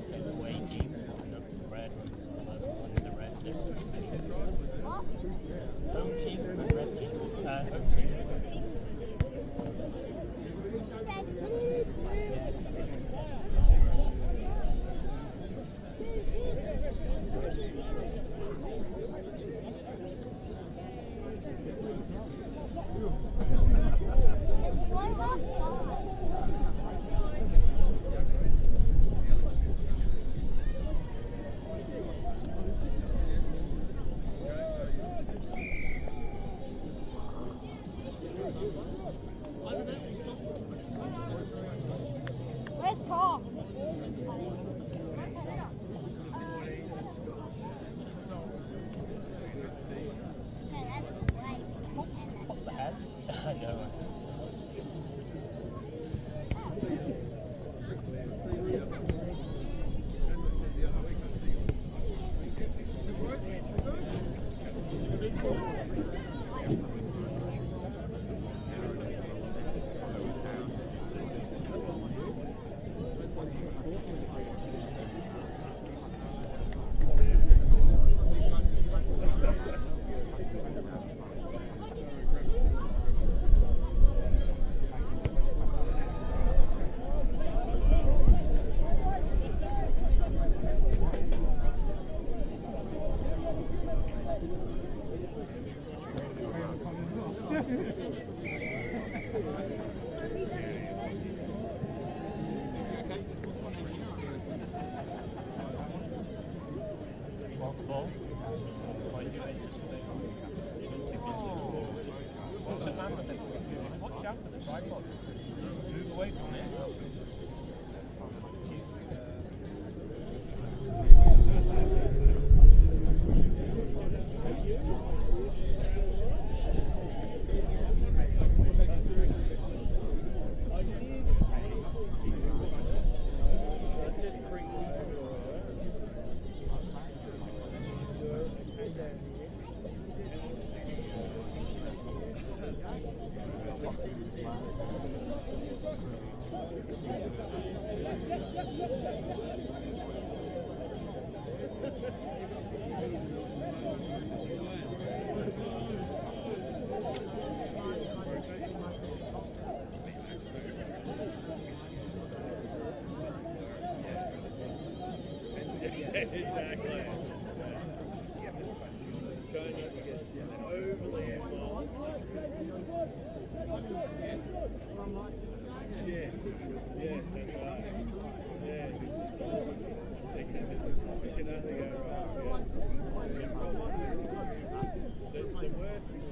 says away team on the red, on the red list. Home team and red team. Home team. Where's Tom? What's the head? I know. Watch out for the tripod. Move away from it. Exactly. Trying not to get overly involved. Yeah. Yes, that's right. Yeah. It can only go right. The worst is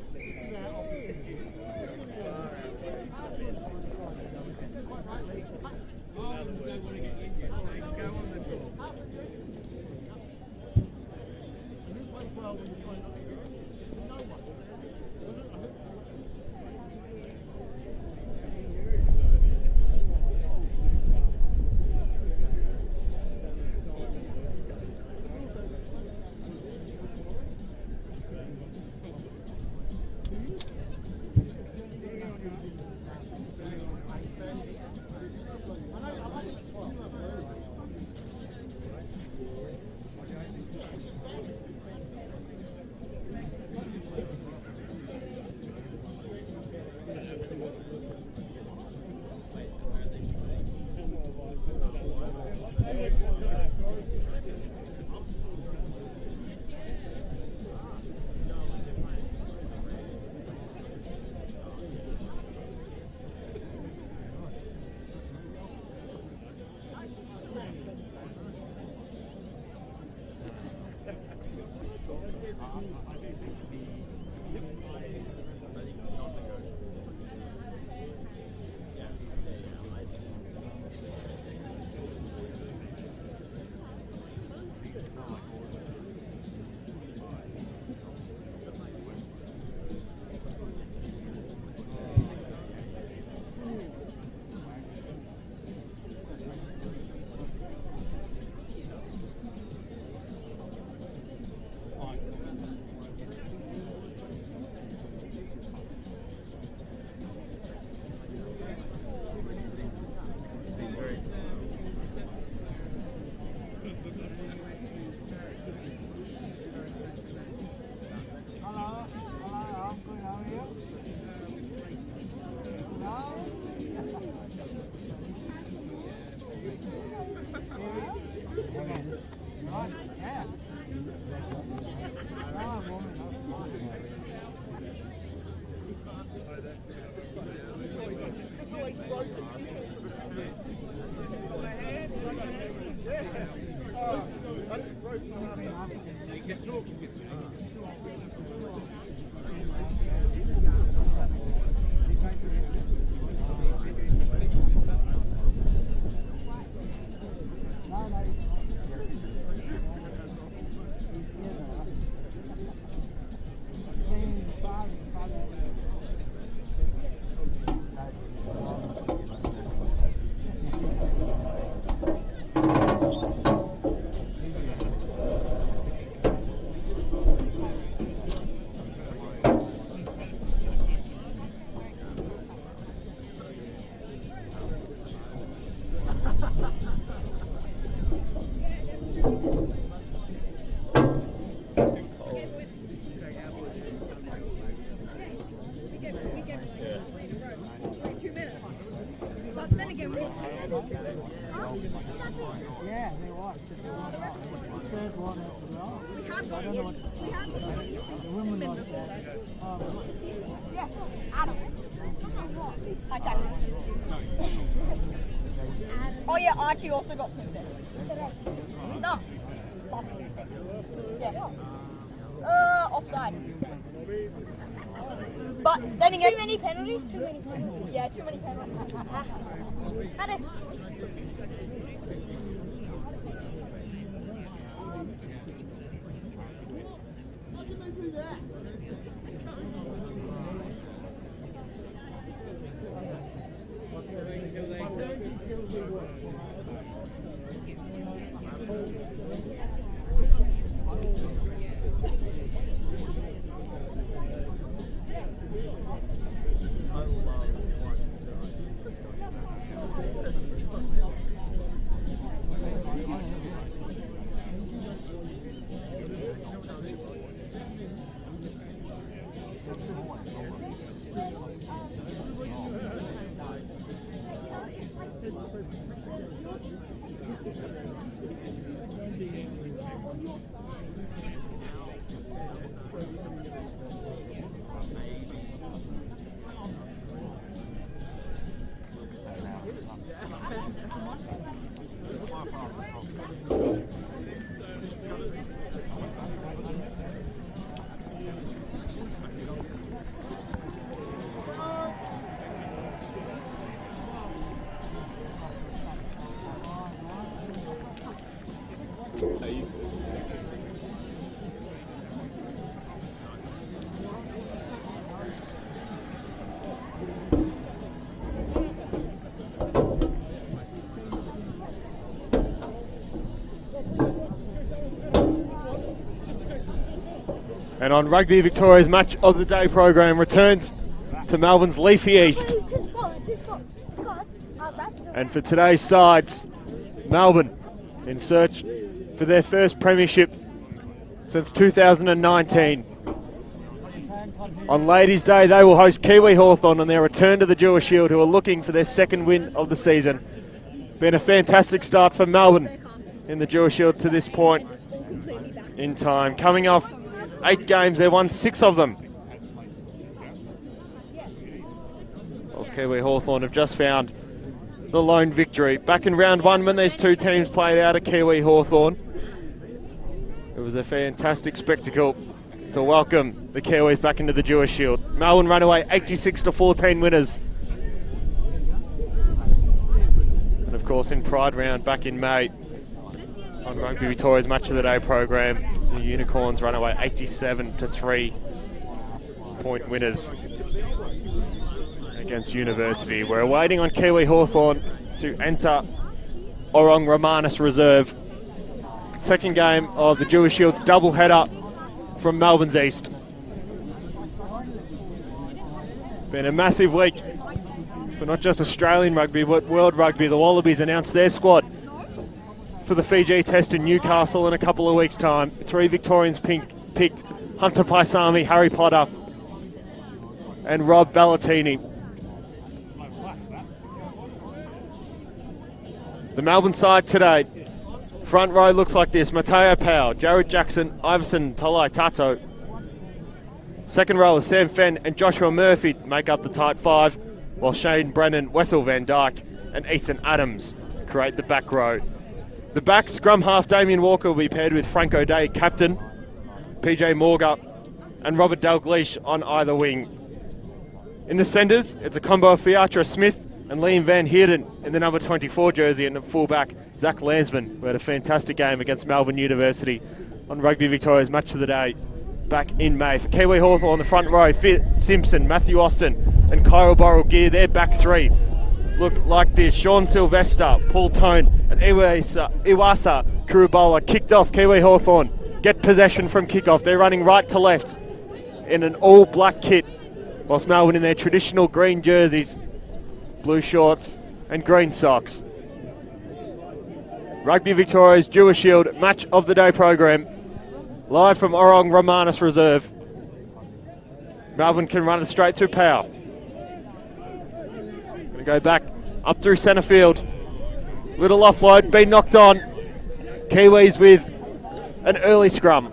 Yeah, they were. The third one as well. I don't know what the women was there. Yeah, Adam. Hi, Jack. Oh yeah, Archie also got some there. No. Last week. Yeah. Offside. But then again, Too many penalties. yeah, too many penalties. Alex. And on Rugby Victoria's Match of the Day program returns to Melbourne's leafy east. And for today's sides, Melbourne in search for their first premiership since 2019. On Ladies' Day, they will host Kiwi Hawthorn on their return to the Dewar Shield, who are looking for their second win of the season. Been a fantastic start for Melbourne in the Dewar Shield to this point in time. Coming off 8 games, they won 6 of them. Whilst Kiwi Hawthorn have just found the lone victory. Back in round 1 when these two teams played out at Kiwi Hawthorn, it was a fantastic spectacle to welcome the Kiwis back into the Dewar Shield. Melbourne run away 86-14 winners. And of course in Pride round back in May on Rugby Victoria's Match of the Day program, the Unicorns run away 87-3 point winners against University. We're waiting on Kiwi Hawthorn to enter Orong Romanus Reserve. Second game of the Dewar Shield's double header from Melbourne's East. Been a massive week for not just Australian rugby but world rugby. The Wallabies announced their squad for the Fiji test in Newcastle in a couple of weeks' time. 3 Victorians picked: Hunter Paisami, Harry Potter and Rob Ballatini. The Melbourne side today, front row looks like this: Mateo Powell, Jared Jackson, Iverson Talai Tato. Second row is Sam Fenn and Joshua Murphy make up the tight 5, while Shane Brennan, Wessel Van Dyke and Ethan Adams create the back row. The back scrum half Damien Walker will be paired with Frank O'Day, captain, PJ Morga, and Robert Dalgleish on either wing. In the centres, it's a combo of Fiatra Smith and Liam Van Heerden in the number 24 jersey, and at fullback, Zach Lansman, who had a fantastic game against Melbourne University on Rugby Victoria's Match of the Day back in May. For Kiwi Hawthorn on the front row, Fit Simpson, Matthew Austin, and Kyle Borrell Gear, their back three look like this. Sean Sylvester, Paul Tone, and Iwasa Kurubola kicked off. Kiwi Hawthorn get possession from kickoff. They're running right to left in an all-black kit, whilst Melbourne in their traditional green jerseys, blue shorts and green socks. Rugby Victoria's Dewar Shield Match of the Day program, live from Orong Romanus Reserve. Melbourne can run it straight through power. Going to go back up through centre field. Little offload, been knocked on. Kiwis with an early scrum.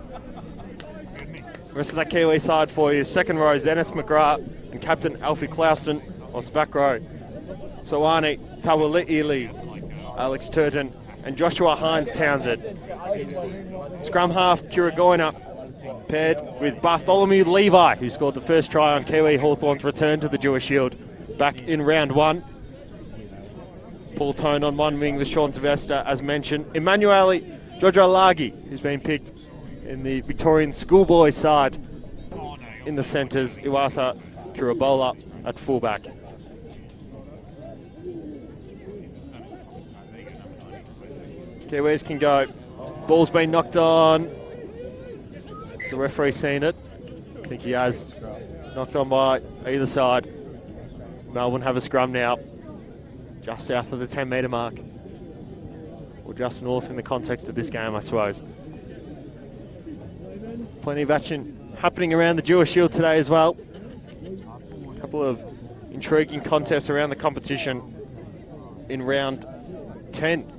Rest of that Kiwi side for you. Second row, Zenith McGrath and captain Alfie Clausen. Whilst back row, Sawani Tawali'ili, Alex Turton, and Joshua Hines Townsend. Scrum half, Kuragoina, paired with Bartholomew Levi, who scored the first try on Kiwi Hawthorn's return to the Dewar Shield back in round one. Paul Tone on one wing with Sean Sylvester, as mentioned. Emanuele Jodralagi, who's been picked in the Victorian schoolboy side in the centres. Iwasa Kurubola at fullback. Kiwis can go. Ball's been knocked on. Has the referee seen it? I think he has. Knocked on by either side. Melbourne have a scrum now, just south of the 10-metre mark. Or just north in the context of this game, I suppose. Plenty of action happening around the Dewar Shield today as well. A couple of intriguing contests around the competition in round 10.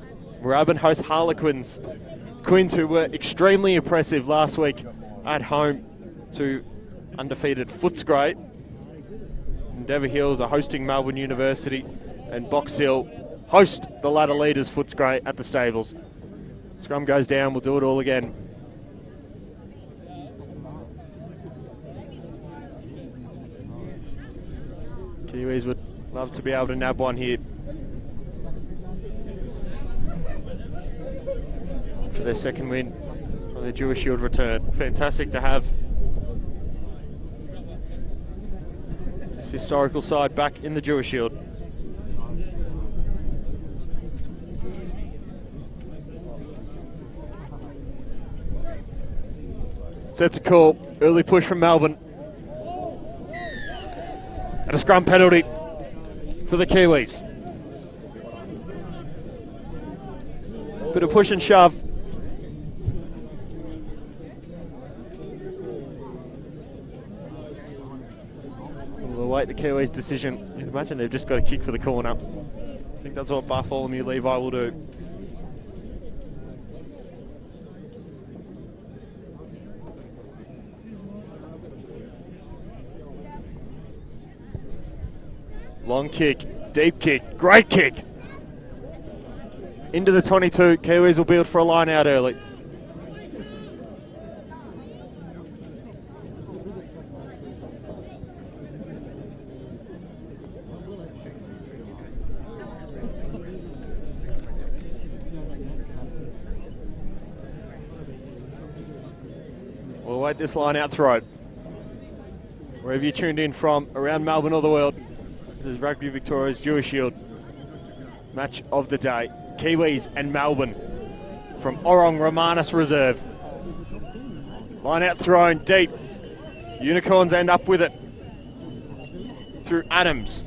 Moorabbin host Harlequins. Quins, who were extremely impressive last week at home to undefeated Footscray. Endeavour Hills are hosting Melbourne University, and Box Hill host the ladder leaders Footscray at the stables. Scrum goes down, we'll do it all again. Kiwis would love to be able to nab one here for their second win on their Dewar Shield return. Fantastic to have this historical side back in the Dewar Shield. Sets a call, early push from Melbourne. And a scrum penalty for the Kiwis. Bit of push and shove. We'll await the Kiwis' decision. You imagine they've just got a kick for the corner. I think that's what Bartholomew Levi will do. Long kick, deep kick, great kick. Into the 22, Kiwis will build for a line out early. We'll wait this line out throw. Wherever you tuned in from, around Melbourne or the world, this is Rugby Victoria's Dewar Shield Match of the Day. Kiwis and Melbourne from Orong Romanus Reserve. Line out thrown deep. Unicorns end up with it through Adams.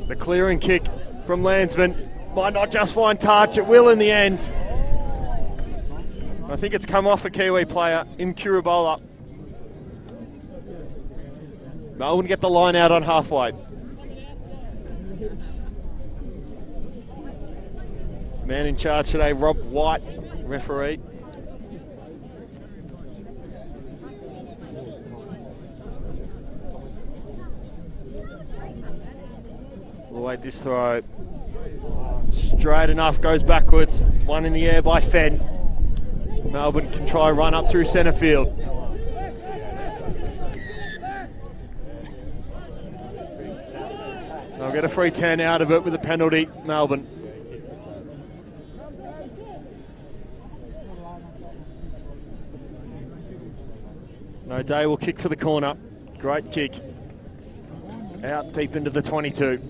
The clearing kick from Landsman might not just find touch, it will in the end. I think it's come off a Kiwi player in Kurubola. Melbourne get the line out on halfway. Man in charge today, Rob White, referee. We'll wait this throw. Straight enough, goes backwards. One in the air by Fenn. Melbourne can try run up through centre field. They'll get a free 10 out of it with a penalty, Melbourne. O'Day will kick for the corner. Great kick. Out deep into the 22.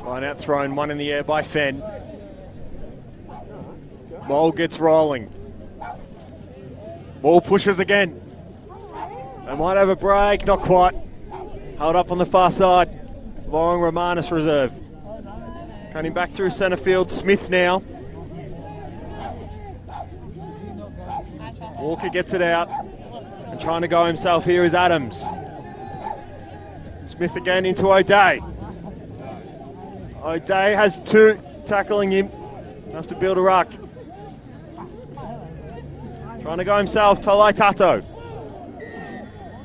Line out thrown, one in the air by Fenn. Ball gets rolling. Ball pushes again. They might have a break, not quite. Held up on the far side. Long Romanis reserve. Cutting back through centre field, Smith now. Walker gets it out. And trying to go himself here is Adams. Smith again into O'Day. O'Day has two tackling him. Enough to build a ruck. Trying to go himself, Tolai Tato.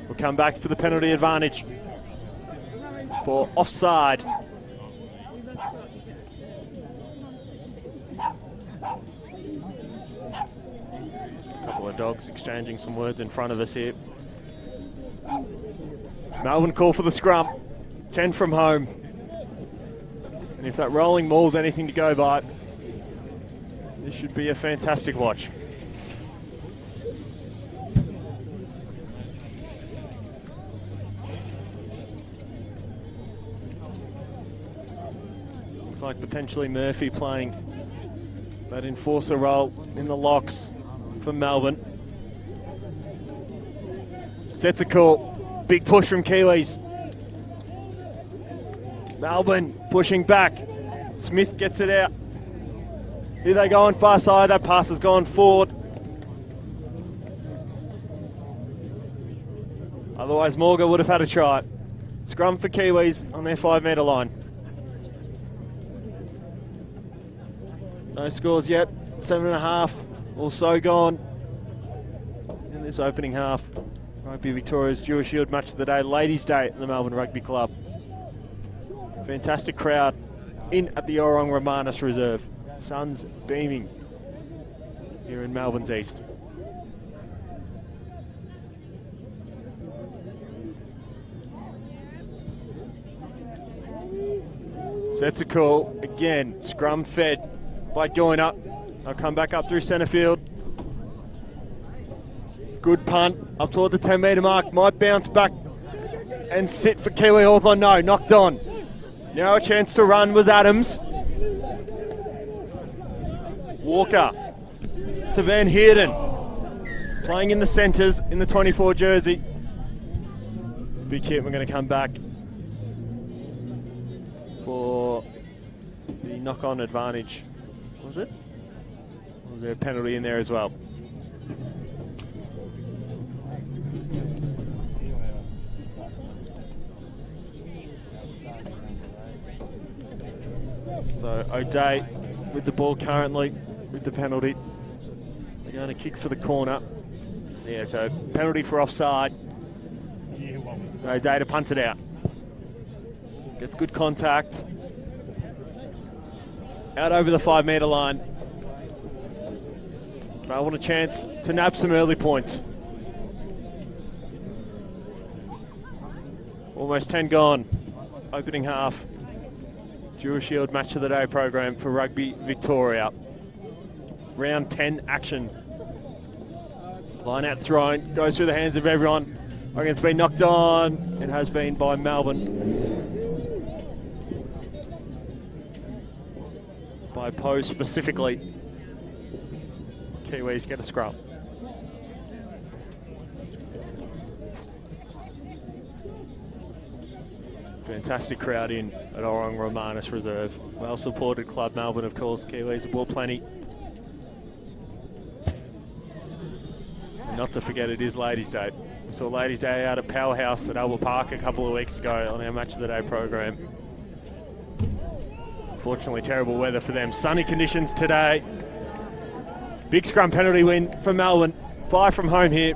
Will come back for the penalty advantage for offside. A couple of dogs exchanging some words in front of us here. Melbourne call for the scrum. 10 from home. And if that rolling maul's anything to go by, this should be a fantastic watch. Looks like potentially Murphy playing that enforcer role in the locks for Melbourne. Sets a call. Big push from Kiwis. Melbourne pushing back. Smith gets it out. Here they go on far side. That pass has gone forward. Otherwise, Morgan would have had a try. Scrum for Kiwis on their 5 metre line. No scores yet. 7.5 or so gone in this opening half. Rugby Victoria's Dewar Shield match of the day, Ladies' Day at the Melbourne Rugby Club. Fantastic crowd in at the Orong Romanis Reserve. Sun's beaming here in Melbourne's east. Sets a call again. Scrum fed by Joyner. They'll come back up through centre field. Good punt up toward the 10 metre mark. Might bounce back and sit for Kiwi Hawthorn. No, knocked on. Now a chance to run was Adams. Walker to Van Heerden. Playing in the centres in the 24 jersey. Big hit, we're going to come back for the knock-on advantage. Was it? Or was there a penalty in there as well? So O'Day with the ball currently, with the penalty. They're going to kick for the corner. Yeah, so penalty for offside. O'Day to punt it out. Gets good contact. Out over the 5 metre line. I want a chance to nab some early points. Almost 10 gone. Opening half. Dewar Shield Match of the Day program for Rugby Victoria. Round 10 action. Line out thrown. Goes through the hands of everyone. I reckon it's been knocked on. It has been by Melbourne. By Poe specifically. Kiwis get a scrum. Fantastic crowd in at Orong Romanis Reserve. Well supported club, Melbourne, of course. Kiwis have bought plenty. And not to forget, it is Ladies' Day. We saw Ladies' Day out at Powerhouse at Albert Park a couple of weeks ago on our Match of the Day program. Unfortunately, terrible weather for them. Sunny conditions today. Big scrum penalty win for Melbourne. 5 from home here.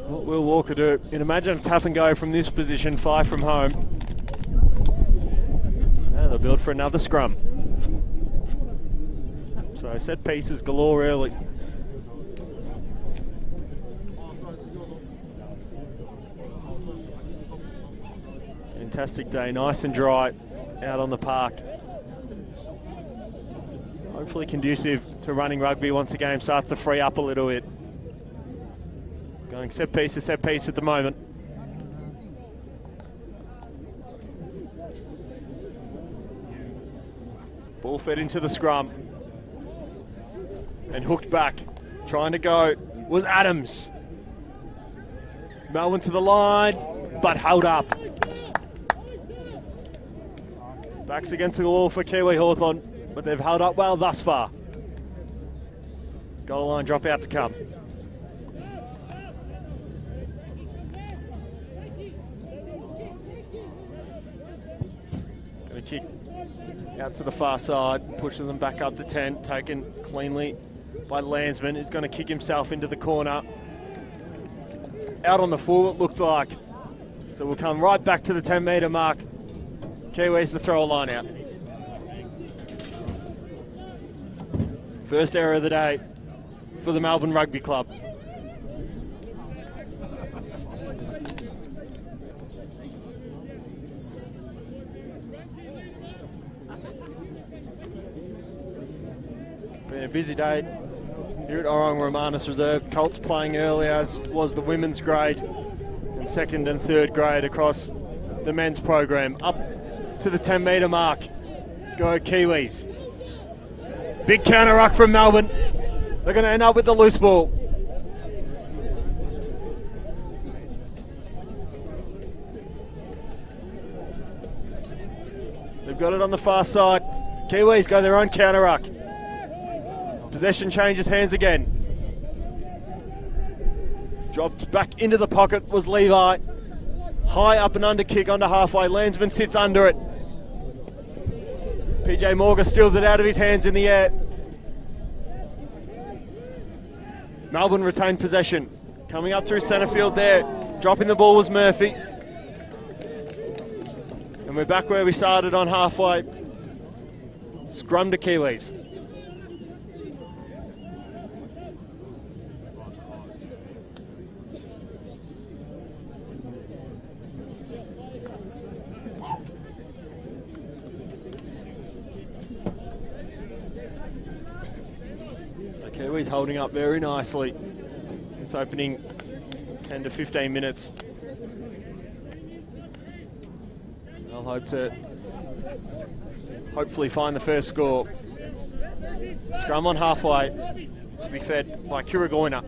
What will Walker do? You'd imagine a tap and go from this position, 5 from home. Now they'll build for another scrum. So set pieces galore early. Fantastic day, nice and dry out on the park. Hopefully conducive to running rugby once the game starts to free up a little bit. Going set piece to set piece at the moment. Ball fed into the scrum. And hooked back. Trying to go was Adams. Melbourne to the line, but held up. Backs against the wall for Kiwi Hawthorn, but they've held up well thus far. Goal line drop out to come. Going to kick out to the far side, pushes them back up to 10, taken cleanly by Landsman, who's going to kick himself into the corner. Out on the full, it looked like. So we'll come right back to the 10-metre mark. Kiwis to throw a line out. First error of the day for the Melbourne Rugby Club. Been a busy day here at Orang Romanus Reserve. Colts playing early, as was the women's grade, and second and third grade across the men's program. Up to the 10-metre mark. Go Kiwis. Big counter ruck from Melbourne. They're going to end up with the loose ball. They've got it on the far side. Kiwis go their own counter ruck. Possession changes hands again. Drops back into the pocket was Levi. High up and under kick onto halfway. Landsman sits under it. PJ Morgan steals it out of his hands in the air. Melbourne retained possession. Coming up through centre field there. Dropping the ball was Murphy. And we're back where we started on halfway. Scrum to Kiwis. Kiwis holding up very nicely. It's opening 10 to 15 minutes. They'll hope to hopefully find the first score. Scrum on halfway to be fed by Kirigoina.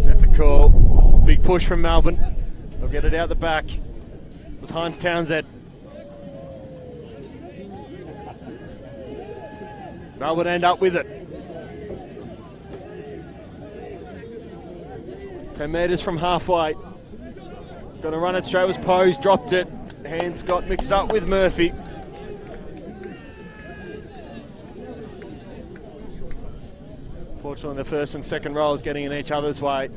That's a call. Big push from Melbourne. They'll get it out the back. It was Hines Townsend. Melbourne end up with it. 10 metres from halfway. Going to run it straight was Pose, dropped it. Hands got mixed up with Murphy. Fortunately, the first and second rows getting in each other's way.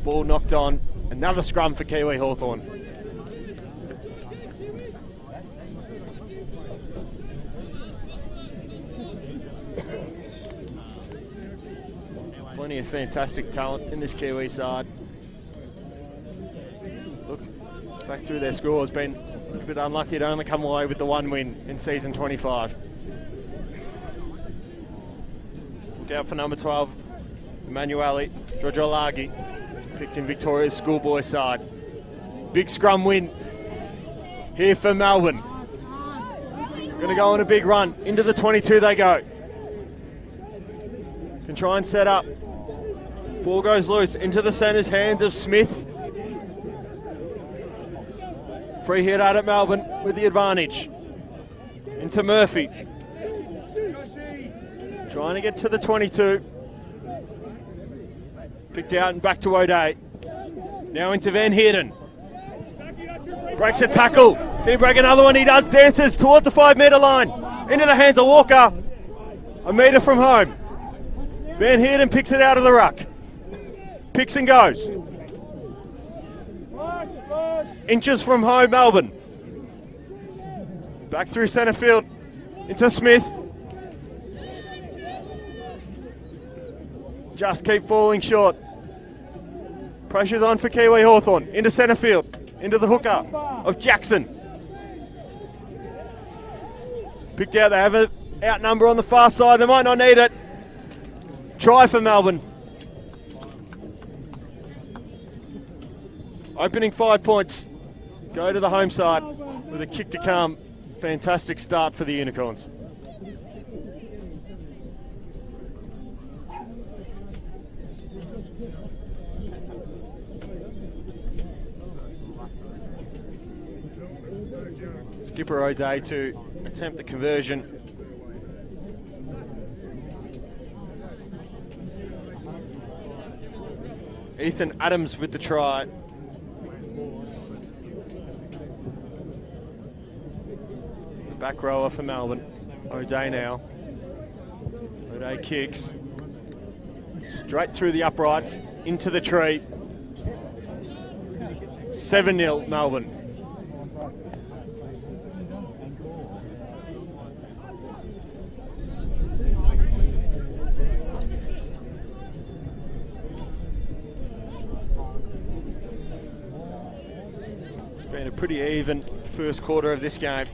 Ball knocked on. Another scrum for Kiwi Hawthorn. Plenty of fantastic talent in this Kiwi side. Look, back through their scores, been a little bit unlucky to only come away with the one win in season 25. Look out for number 12, Emanuele Giorgiolaghi. Picked in Victoria's schoolboy side. Big scrum win here for Melbourne. Going to go on a big run. Into the 22 they go. can try and set up. Ball goes loose into the centre's hands of Smith. Free hit out at Melbourne with the advantage. Into Murphy. Trying to get to the 22. Picked out and back to O'Day. Now into Van Heerden. Breaks a tackle. Can he break another one? He does. Dances towards the 5 metre line. Into the hands of Walker. A metre from home. Van Heerden picks it out of the ruck. Picks and goes. Inches from home, Melbourne. Back through centre field. Into Smith. Just keep falling short. Pressure's on for Kiwi Hawthorn. Into centre field. Into the hooker of Jackson. Picked out. They have an outnumber on the far side. They might not need it. Try for Melbourne. Opening 5 points. Go to the home side with a kick to come. Fantastic start for the Unicorns. Skipper O'Day to attempt the conversion. Ethan Adams with the try. The back rower for Melbourne. O'Day now. O'Day kicks. Straight through the uprights, into the tree. 7-0 Melbourne. Been a pretty even first quarter of this game.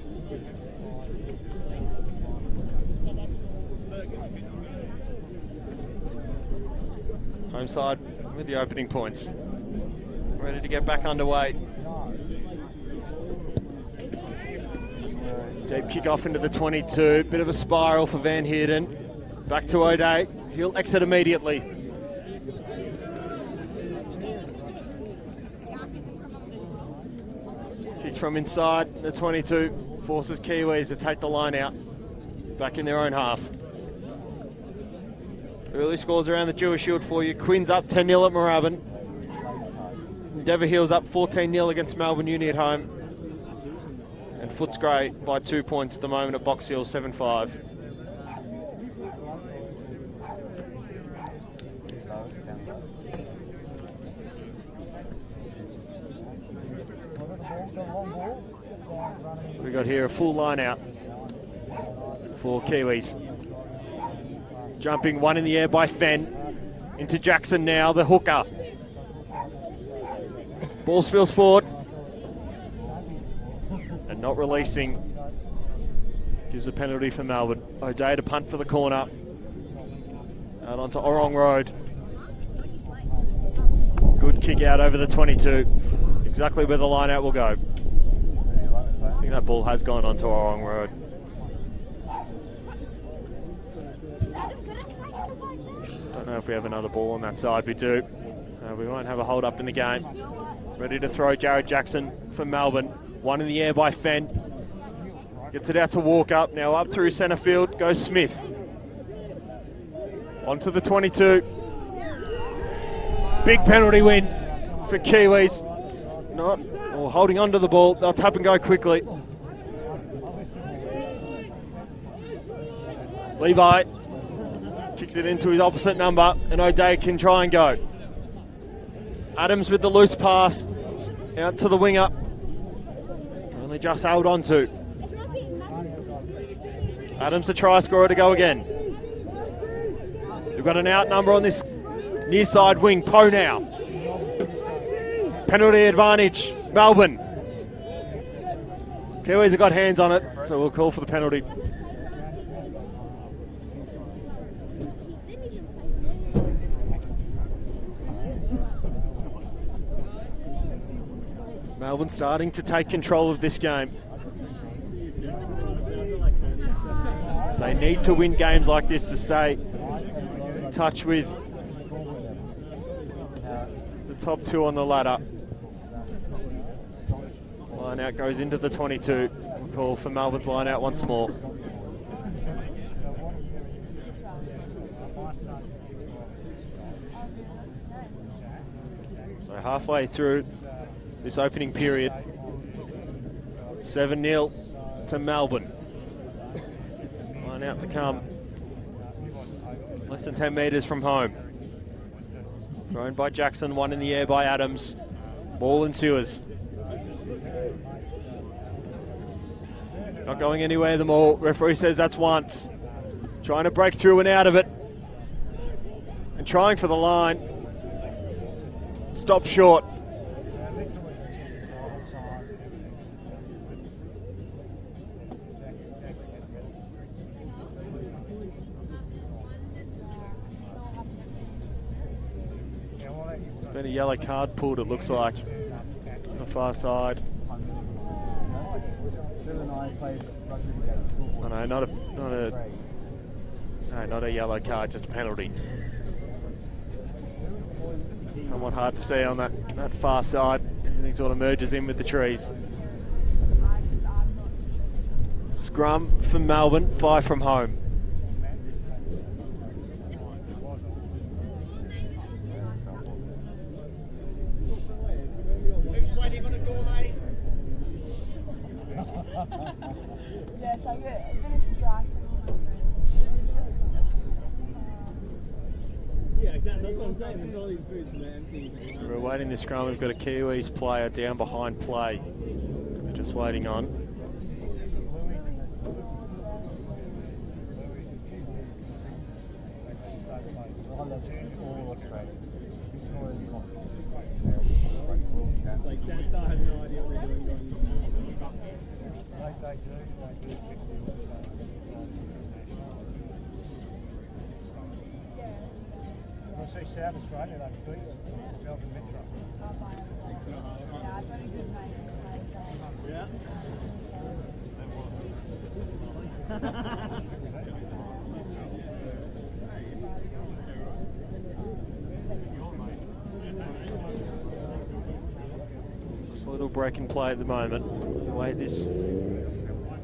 Home side with the opening points. Ready to get back underway. Deep kick off into the 22. Bit of a spiral for Van Heerden. Back to O'Day. He'll exit immediately. From inside the 22 forces Kiwis to take the line out back in their own half. Early scores around the Dewar Shield for you. Quinn's up 10-0 at Moorabbin. Endeavour Hill's up 14-0 against Melbourne Uni at home. And Footscray by 2 points at the moment at Box Hill 7-5. We got here a full line out for Kiwis. Jumping one in the air by Fenn. Into Jackson now, the hooker. Ball spills forward. And not releasing. Gives a penalty for Melbourne. O'Day to punt for the corner. Out onto Orrong Road. Good kick out over the 22. Exactly where the line out will go. I think that ball has gone onto Orrong Road. Don't know if we have another ball on that side. We do. We won't have a hold up in the game. Ready to throw Jared Jackson for Melbourne. One in the air by Fenn. Gets it out to Walker. Now up through centre field goes Smith. Onto the 22. Big penalty win for Kiwis. Not holding on to the ball. They'll tap and go quickly. Levi kicks it into his opposite number, and O'Day can try and go. Adams with the loose pass out to the winger. Only just held on to. Adams the try scorer to go again. We've got an outnumber on this near side wing. Poe now. Penalty advantage, Melbourne. Kiwis have got hands on it, so we'll call for the penalty. Melbourne starting to take control of this game. They need to win games like this to stay in touch with the top two on the ladder. Line out goes into the 22. We'll call for Melbourne's line out once more. So halfway through this opening period, 7-0 to Melbourne. Line out to come. Less than 10 metres from home. Thrown by Jackson, one in the air by Adams. Ball in Sewers. Not going anywhere, the maul. Referee says that's once. Trying to break through and out of it. And trying for the line. Stop short. Been a yellow card pulled, it looks like, on the far side. Oh no, not a yellow card, just a penalty. Somewhat hard to see on that far side. Everything sort of merges in with the trees. Scrum for Melbourne, 5 from home. Yes, I get a bit of strife. Yeah, exactly. That's what I'm saying. There's all these foods, man. So we're awaiting the scrum. We've got a Kiwis player down behind play. We're just waiting on. Like, that star has no idea what they're doing. I see South Australia, they've beat Melbourne Metro. Yeah, I've got a good mate. Yeah. Just a little break in play at the moment. We wait this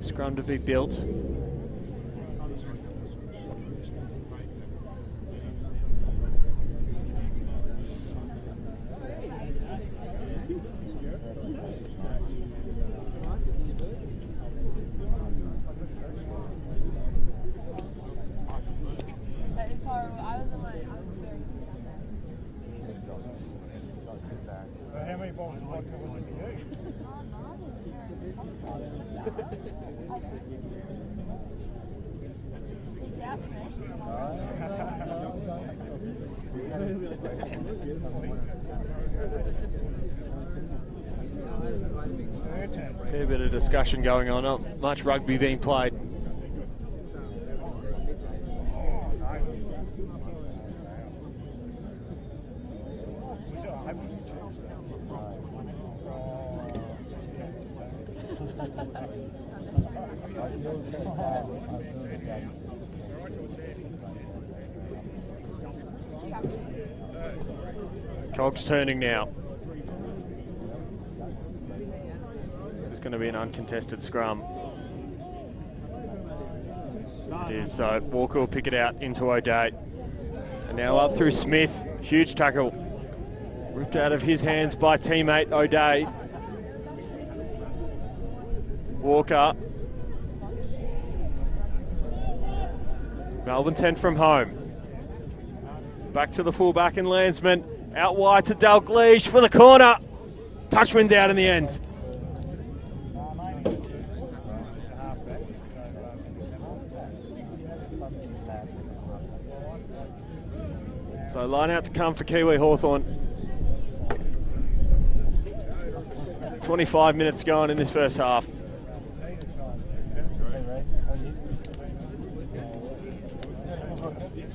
scrum to be built. It's horrible. I was very So how many bottles of vodka was it for you? He doubts me. Fair bit of discussion going on. Not much rugby being played. Cogs turning now. This is going to be an uncontested scrum. It is, so Walker will pick it out into O'Day. And now up through Smith. Huge tackle. Ripped out of his hands by teammate O'Day. Walker. Melbourne 10 from home. Back to the fullback and Landsman. Out wide to Dalgleish for the corner. Touch wins out in the end. So line out to come for Kiwi Hawthorn. 25 minutes gone in this first half.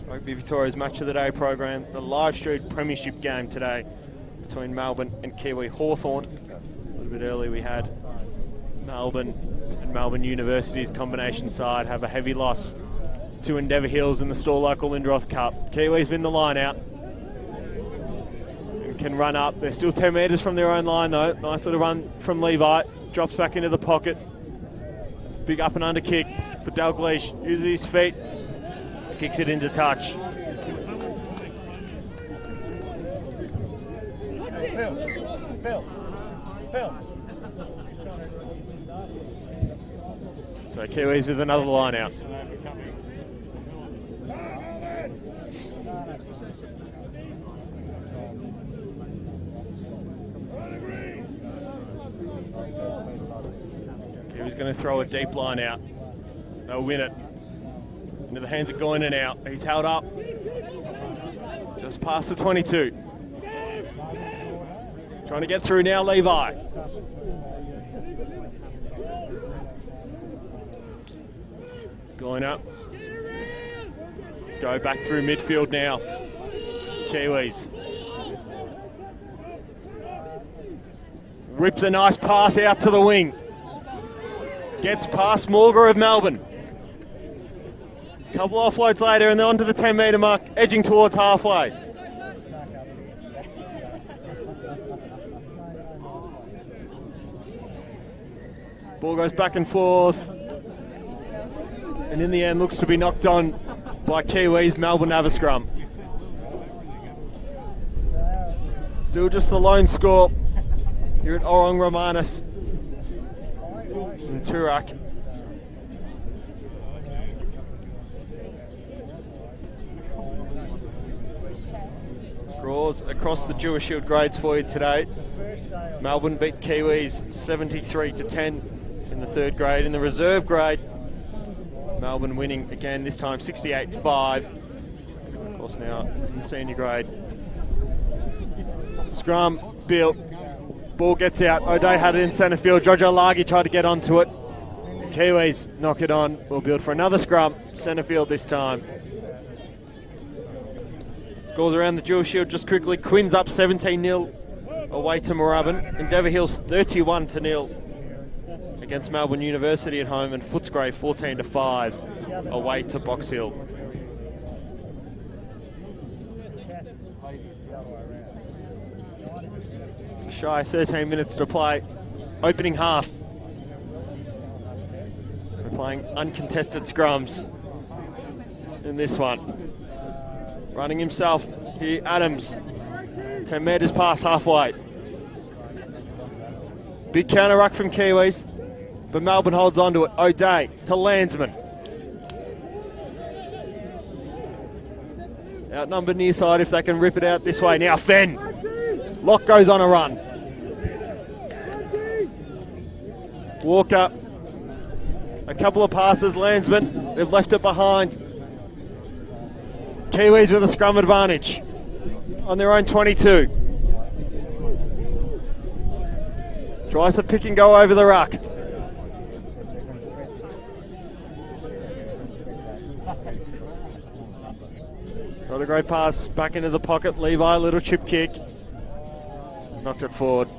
Rugby Victoria's Match of the Day program, the live streamed premiership game today between Melbourne and Kiwi Hawthorn. A little bit early we had Melbourne and Melbourne University's combination side have a heavy loss to Endeavour Hills in the Store Local Lindroth Cup. Kiwis win the line out and can run up. They're still 10 metres from their own line though. Nice little run from Levi. Drops back into the pocket. Big up and under kick for Dalgleish. Uses his feet. Kicks it into touch. Phil. So Kiwis with another line out. Kiwis going to throw a deep line out. They'll win it. Into the hands of Goyne now. He's held up. Just past the 22. Trying to get through now, Levi. Going up. Go back through midfield now. Kiwis. Rips a nice pass out to the wing. Gets past Morger of Melbourne. Couple offloads later and then onto the 10-metre mark, edging towards halfway. Ball goes back and forth. And in the end looks to be knocked on by Kiwis. Melbourne have a scrum. Still just the lone score here at Orang Romanus in Toorak. Scores across the Dewar Shield grades for you today. Melbourne beat Kiwis 73-10 in the third grade. In the reserve grade, Melbourne winning again, this time 68-5. Of course now in the senior grade. Scrum built. Ball gets out. O'Day had it in centre field. Jojo Lagi tried to get onto it. Kiwis knock it on. We'll build for another scrum. Centre field this time. Scores around the Dewar Shield just quickly. Quinn's up 17-0 away to Moorabbin. Endeavour Hills 31-0 against Melbourne University at home, and Footscray 14-5 away to Box Hill. Just shy of 13 minutes to play. Opening half. We're playing uncontested scrums in this one. Running himself here, Adams. 10 metres past halfway. Big counter ruck from Kiwis, but Melbourne holds on to it. O'Day to Landsman. Outnumbered near side if they can rip it out this way. Now Fenn. Locke goes on a run. Walker. A couple of passes, Landsman. They've left it behind. Kiwis with a scrum advantage on their own 22. Tries to pick and go over the ruck. Got a great pass back into the pocket. Levi, little chip kick. Knocked it forward.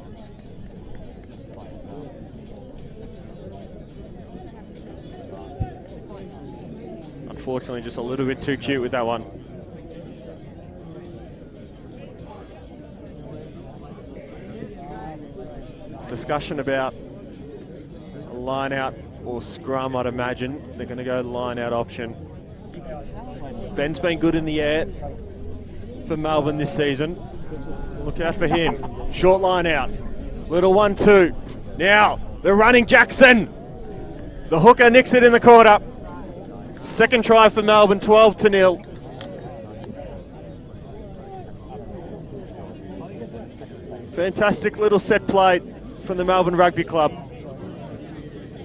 Unfortunately, just a little bit too cute with that one. Discussion about a line out or scrum, I'd imagine. They're going to go line out option. Ben's been good in the air for Melbourne this season. Look out for him. Short line out. Little 1-2. Now, they're running Jackson. The hooker nicks it in the corner. Second try for Melbourne, 12-0. Fantastic little set play from the Melbourne Rugby Club.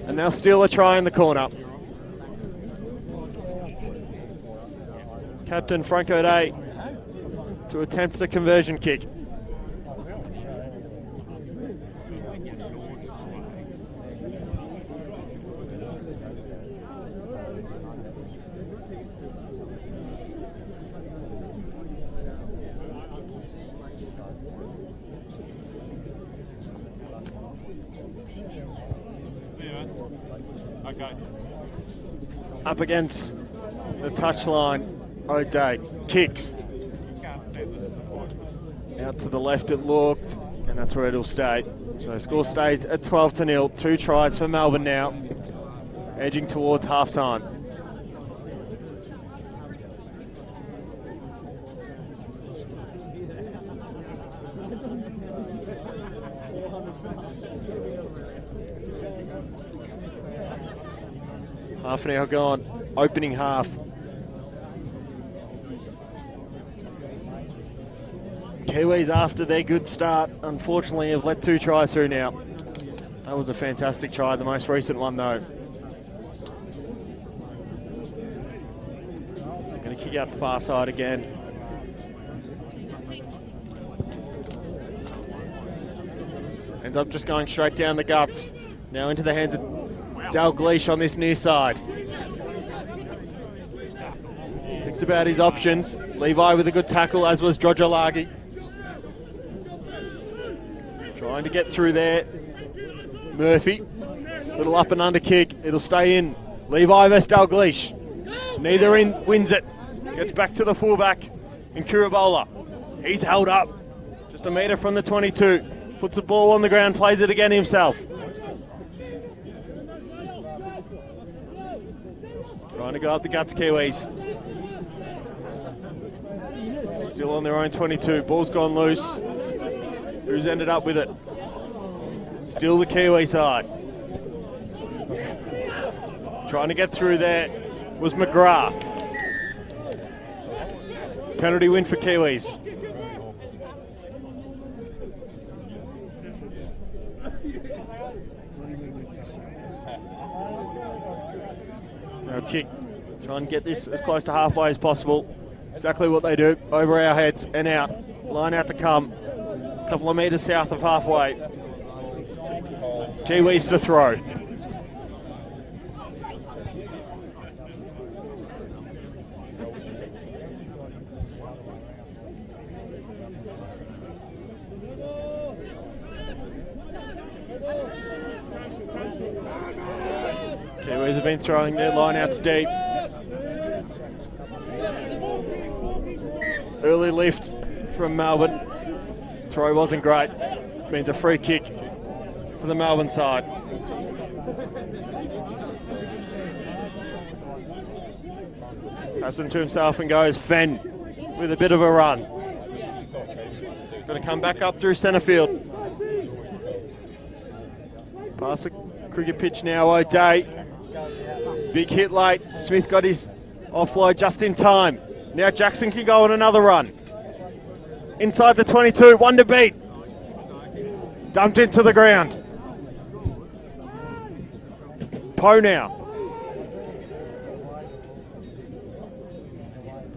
And now still a try in the corner. Captain Frank O'Day to attempt the conversion kick. Okay. Up against the touchline. O'Day kicks. Out to the left it looked, and that's where it'll stay. So score stays at 12-0. 2 tries for Melbourne now, edging towards half-time. Half an hour gone, opening half. Kiwis, after their good start, unfortunately have let 2 tries through now. That was a fantastic try, the most recent one though. Going to kick out far side again. Ends up just going straight down the guts. Now into the hands of Dalgleish on this near side. Thinks about his options. Levi with a good tackle, as was Drojalagi. Trying to get through there. Murphy, little up and under kick. It'll stay in. Levi vs Dalgleish. Neither in wins it. Gets back to the fullback in Kurabola. He's held up. Just a metre from the 22. Puts the ball on the ground, plays it again himself. Trying to go up the guts, Kiwis. Still on their own 22. Ball's gone loose. Who's ended up with it? Still the Kiwi side. Trying to get through there was McGrath. Penalty win for Kiwis. Now kick. Try and get this as close to halfway as possible. Exactly what they do. Over our heads and out. Line out to come. A couple of metres south of halfway. Kiwis to throw. Kiwis have been throwing their lineouts deep. Early lift from Melbourne. Throw wasn't great. Means a free kick for the Melbourne side. Taps into himself and goes Fenn with a bit of a run. Going to come back up through centre field. Past the cricket pitch now, O'Day. Big hit late. Smith got his offload just in time. Now Jackson can go on another run. Inside the 22, one to beat. Dumped into the ground. Poe now.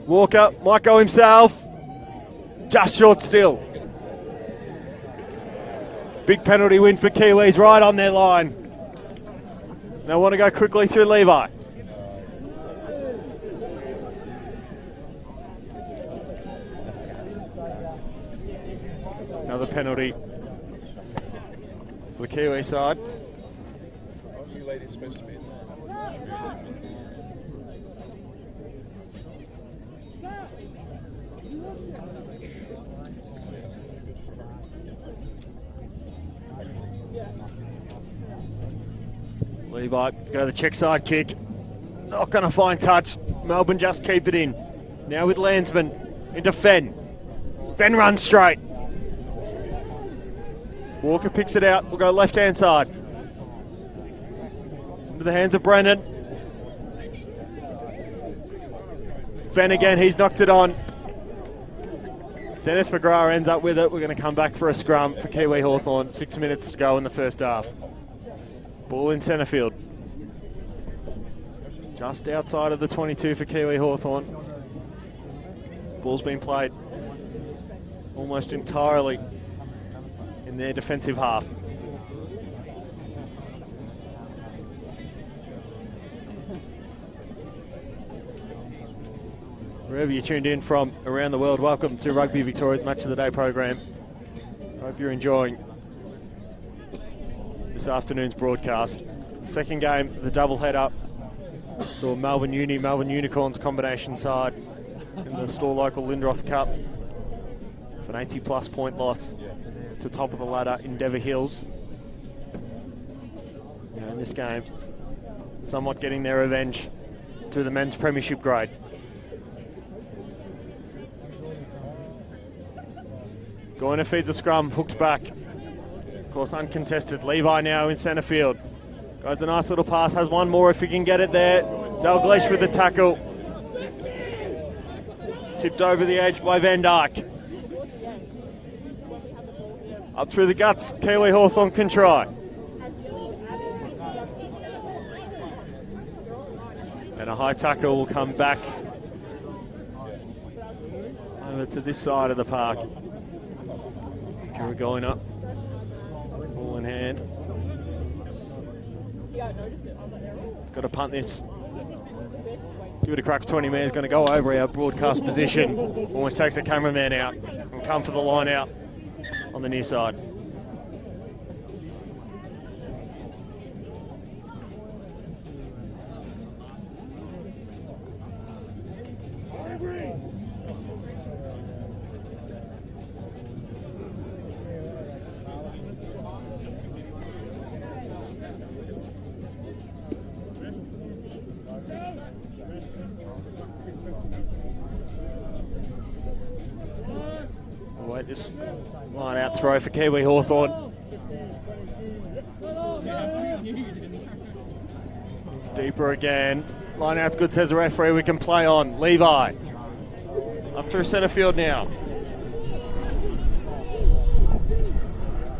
Walker might go himself. Just short still. Big penalty win for Kiwis right on their line. They want to go quickly through Levi. Another penalty for the Kiwi side. Levi to go to the check side kick. Not going to find touch. Melbourne just keep it in. Now with Landsman into Fenn. Fenn runs straight. Walker picks it out. We'll go left-hand side. Into the hands of Brennan. Fenn again, he's knocked it on. Zenith McGrath ends up with it. We're going to come back for a scrum for Kiwi Hawthorn. 6 minutes to go in the first half. Ball in centre field. Just outside of the 22 for Kiwi Hawthorn. Ball's been played almost entirely in their defensive half. Wherever you tuned in from around the world, welcome to Rugby Victoria's Match of the Day program. Hope you're enjoying this afternoon's broadcast. Second game, the doubleheader Saw Melbourne Unicorns combination side in the Store Local Lindroth Cup. An 80-plus point loss to top of the ladder in Endeavour Hills. In this game, somewhat getting their revenge through the men's premiership grade. Goiner feeds a scrum, hooked back. Of course, uncontested. Levi now in centre field. Goes a nice little pass, has one more if he can get it there. Dalglish with the tackle. Tipped over the edge by Van Dyke. Up through the guts, Kiwi Hawthorn can try. And a high tackle will come back over to this side of the park. Kira going up, ball in hand. Got to punt this. Give it a crack. 20 man is going to go over our broadcast position. Almost takes the cameraman out. Will come for the line out on the near side. Wait, this line out throw for Kiwi Hawthorn. Deeper again. Line out's good, says the referee. We can play on. Levi. Up through centre field now.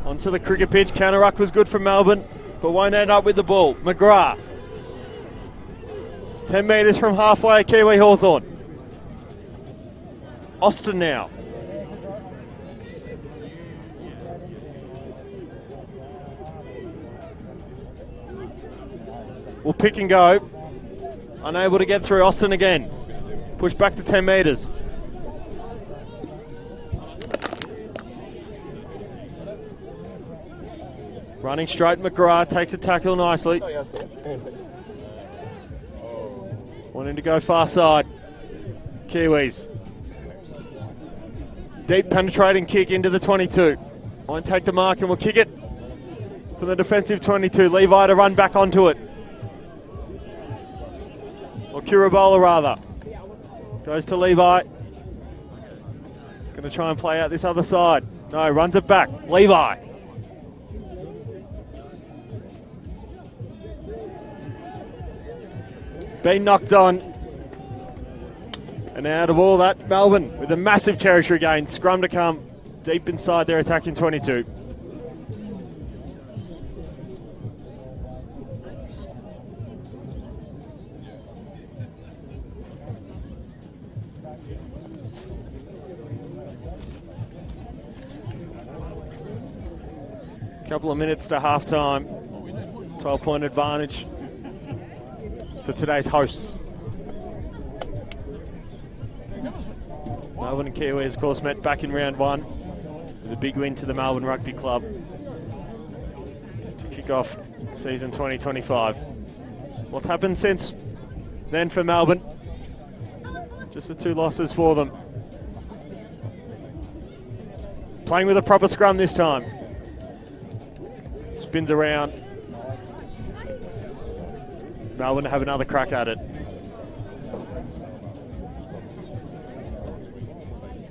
Onto the cricket pitch. Counter ruck was good from Melbourne, but won't end up with the ball. McGrath. 10 metres from halfway, Kiwi Hawthorn. Austin now. Will pick and go. Unable to get through. Austin again. Push back to 10 metres. Running straight, McGrath takes a tackle nicely. Wanting to go far side. Kiwis. Deep penetrating kick into the 22. Won't take the mark and will kick it from the defensive 22. Levi to run back onto it. Or Kirabola rather. Goes to Levi. Going to try and play out this other side. No, runs it back. Levi. Been knocked on. And out of all that, Melbourne with a massive territory gain. Scrum to come deep inside their attacking 22. Couple of minutes to half time. 12-point advantage for today's hosts. Melbourne and Kiwis, of course, met back in round one with a big win to the Melbourne Rugby Club to kick off season 2025. What's happened since then for Melbourne? Just the 2 losses for them. Playing with a proper scrum this time. Spins around. Melbourne to have another crack at it.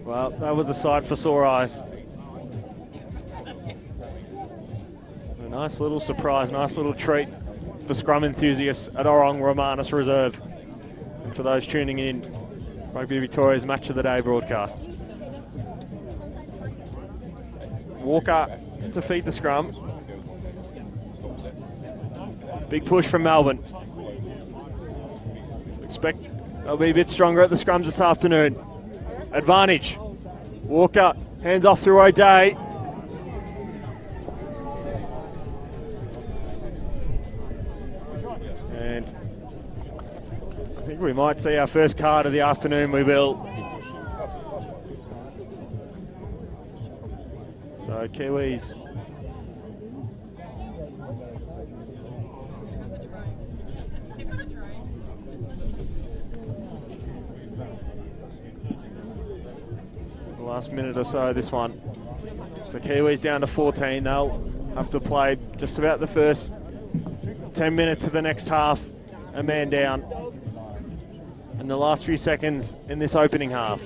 Well, that was a sight for sore eyes. A nice little surprise, nice little treat for scrum enthusiasts at Orong Romanus Reserve. And for those tuning in, Rugby Victoria's Match of the Day broadcast. Walker to feed the scrum. Big push from Melbourne. Expect they'll be a bit stronger at the scrums this afternoon. Advantage. Walker, hands off through O'Day. And I think we might see our first card of the afternoon. We will. So Kiwis. Last minute or so, this one. So Kiwis down to 14. They'll have to play just about the first 10 minutes of the next half. A man down. And the last few seconds in this opening half.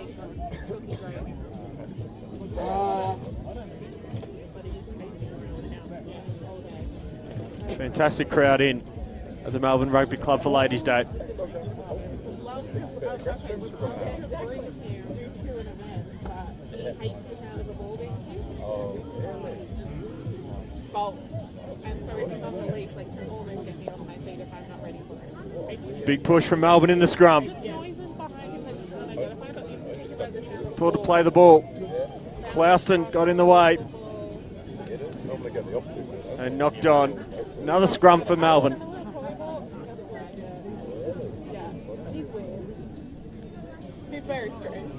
Fantastic crowd in at the Melbourne Rugby Club for Ladies' Day. Big push from Melbourne in the scrum. Thought to play the ball. Clausen got in the way. And knocked on. Another scrum for Melbourne. He's very strange.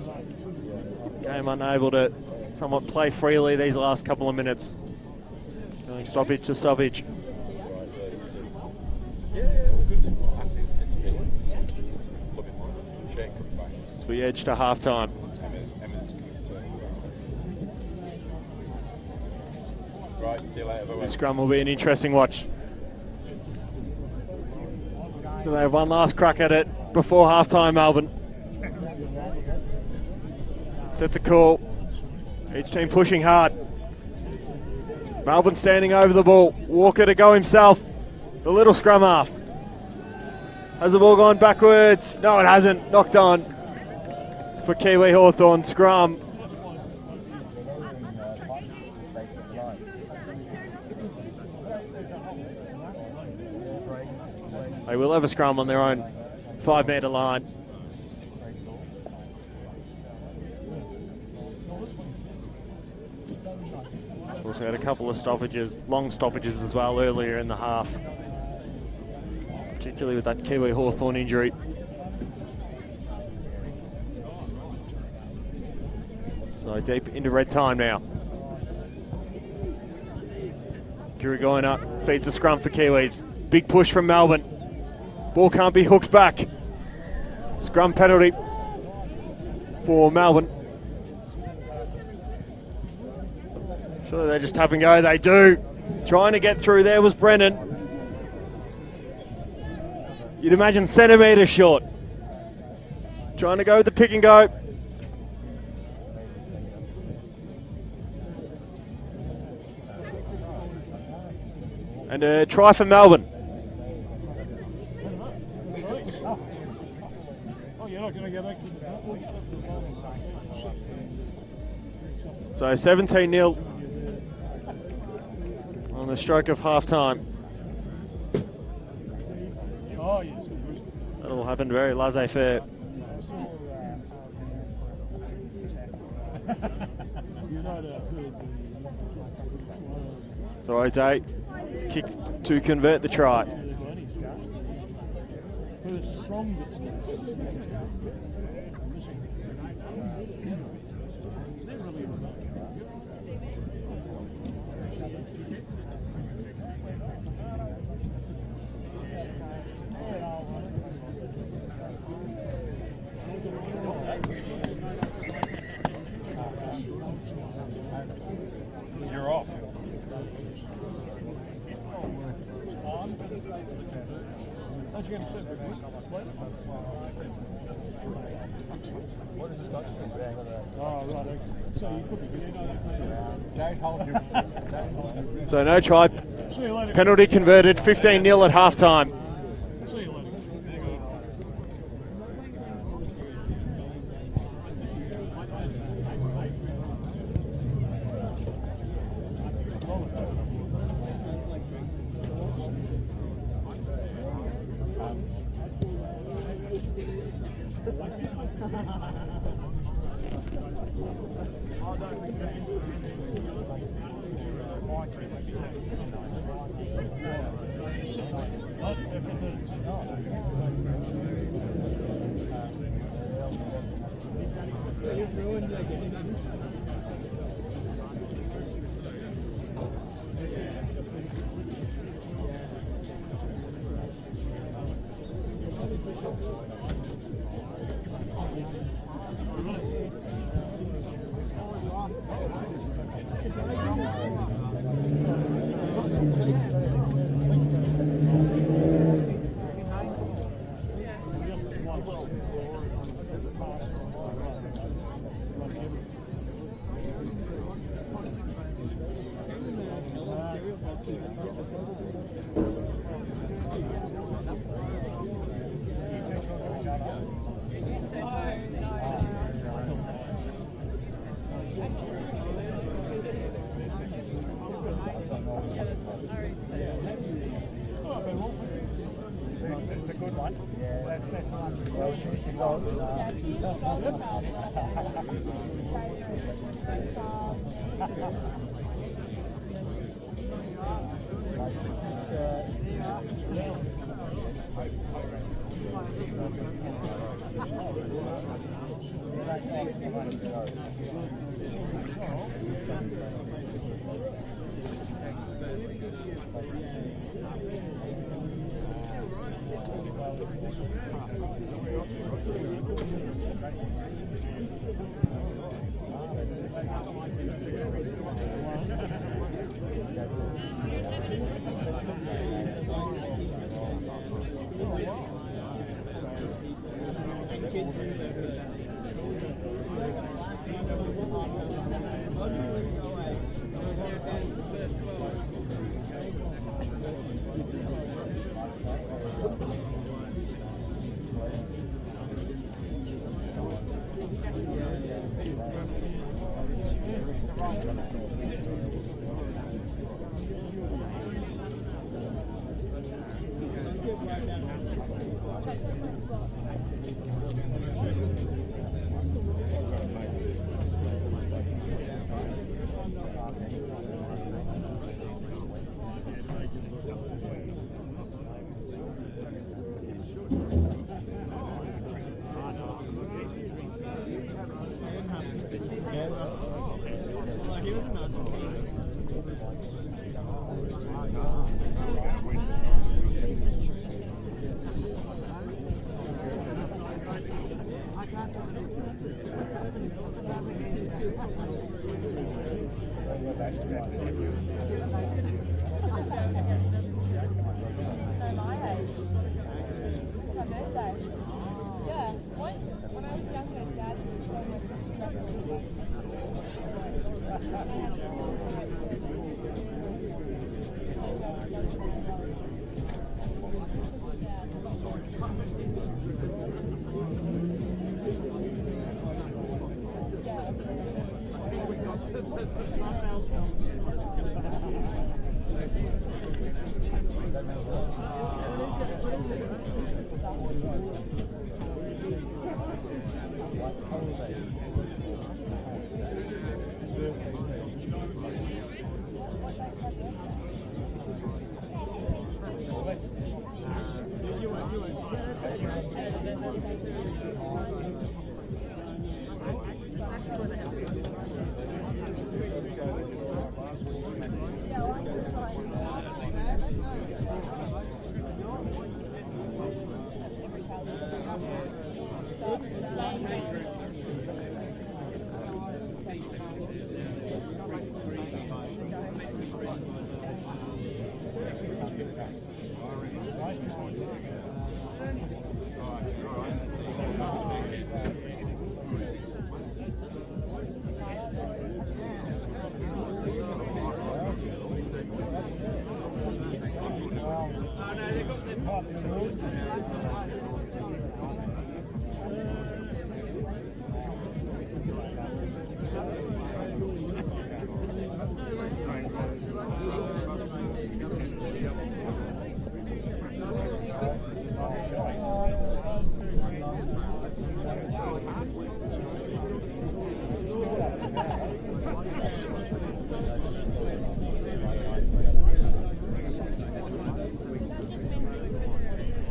Game unable to somewhat play freely these last couple of minutes. Going stoppage to stoppage. As we edge to halftime. This scrum will be an interesting watch. They have one last crack at it before halftime, Melbourne. Sets a call. Each team pushing hard. Melbourne standing over the ball. Walker to go himself. The little scrum half. Has the ball gone backwards? No, it hasn't. Knocked on for Kiwi Hawthorn. Scrum. They will have a scrum on their own 5 metre line. Also had a couple of stoppages, long stoppages as well earlier in the half. Particularly with that Kiwi Hawthorn injury. So deep into red time now. Dewar going up, feeds a scrum for Kiwis. Big push from Melbourne. Ball can't be hooked back. Scrum penalty for Melbourne. Surely they just tap and go. They do. Trying to get through there was Brennan. You'd imagine centimetres short. Trying to go with the pick and go. And a try for Melbourne. So 17-0 on the stroke of half-time. That'll happen very laissez-faire. So O'Day kick to convert the try. You're off. So no try. Penalty converted, 15-0 at halftime. It's a good one. That's the one. Well, she's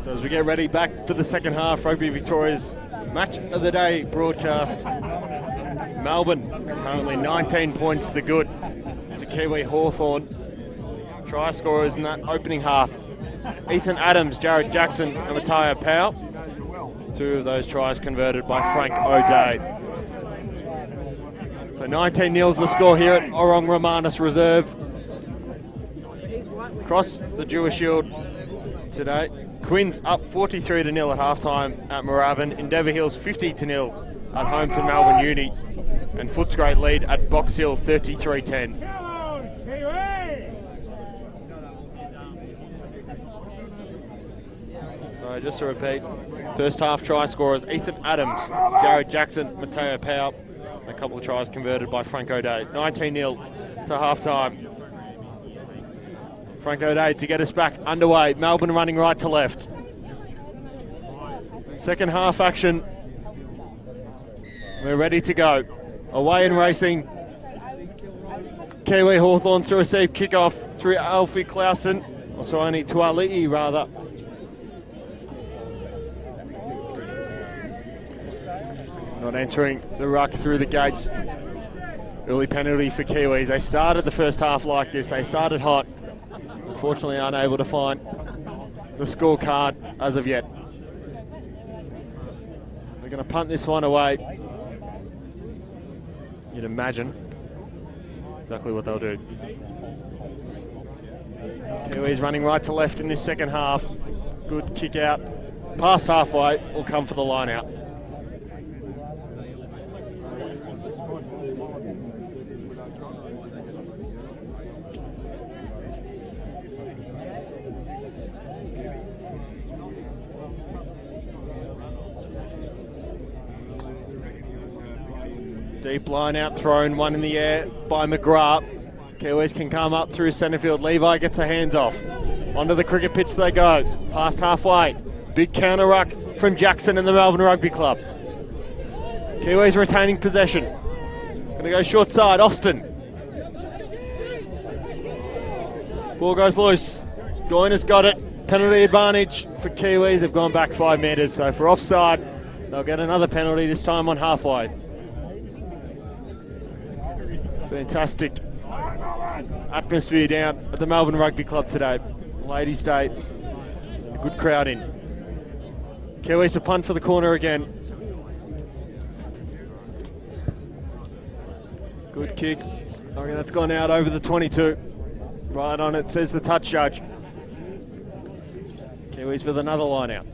So as we get ready back for the second half, Rugby Victoria's match of the day broadcast. Melbourne currently 19 points to the good to Kiwi Hawthorn. Try scorers in that opening half: Ethan Adams, Jared Jackson and Matteo Powell. 2 of those tries converted by Frank O'Day. So 19-0's the score here at Orang Romanus Reserve. across the Dewar Shield today. Quins up 43-0 at halftime at Moorabbin. Endeavour Hills 50-0 at home to Melbourne Uni. And Footscray lead at Box Hill 33-10. So just to repeat, first half try scorers Ethan Adams, Jared Jackson, Mateo Powell. A couple of tries converted by Frank O'Day. 19-0 to halftime. Frank O'Day to get us back underway. Melbourne running right to left. Second half action. We're ready to go. Away and racing. Kiwi Hawthorn to receive kickoff through Alfie Clausen. Also only Tuali'i rather. Not entering the ruck through the gates. Early penalty for Kiwis. They started the first half like this. They started hot. Unfortunately unable to find the scorecard as of yet. They're going to punt this one away. You'd imagine exactly what they'll do. Kiwis running right to left in this second half. Good kick out. Past halfway will come for the line out. Deep line out thrown, one in the air by McGrath. Kiwis can come up through centre field. Levi gets the hands off. Onto the cricket pitch they go. Past halfway. Big counter ruck from Jackson and the Melbourne Rugby Club. Kiwis retaining possession. Going to go short side. Austin. Ball goes loose. Goyner's got it. Penalty advantage for Kiwis. They've gone back 5 metres. So for offside, they'll get another penalty, this time on halfway. Fantastic atmosphere down at the Melbourne Rugby Club today. Ladies' Day, a good crowd in. Kiwis to punt for the corner again. Good kick. I reckon that's gone out over the 22. Right on it, says the touch judge. Kiwis with another line out.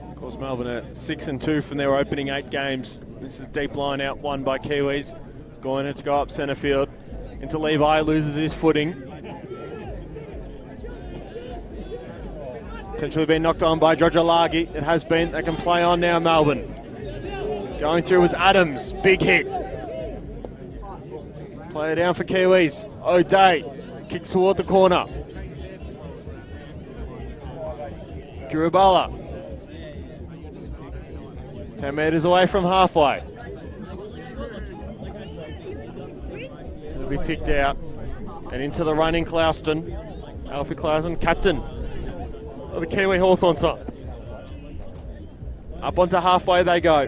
Of course, Melbourne are 6-2 from their opening 8 games. This is deep line out, won by Kiwis. Going to go up centre field into Levi, loses his footing. Potentially been knocked on by Drojalagi. It has been. They can play on now, Melbourne. Going through was Adams. Big hit. Play it down for Kiwis. O'Day kicks toward the corner. Kiribala. 10 metres away from halfway. It'll be picked out. And into the running Clauston. Alfie Clausen, captain of the Kiwi Hawthorn side. Up onto halfway they go.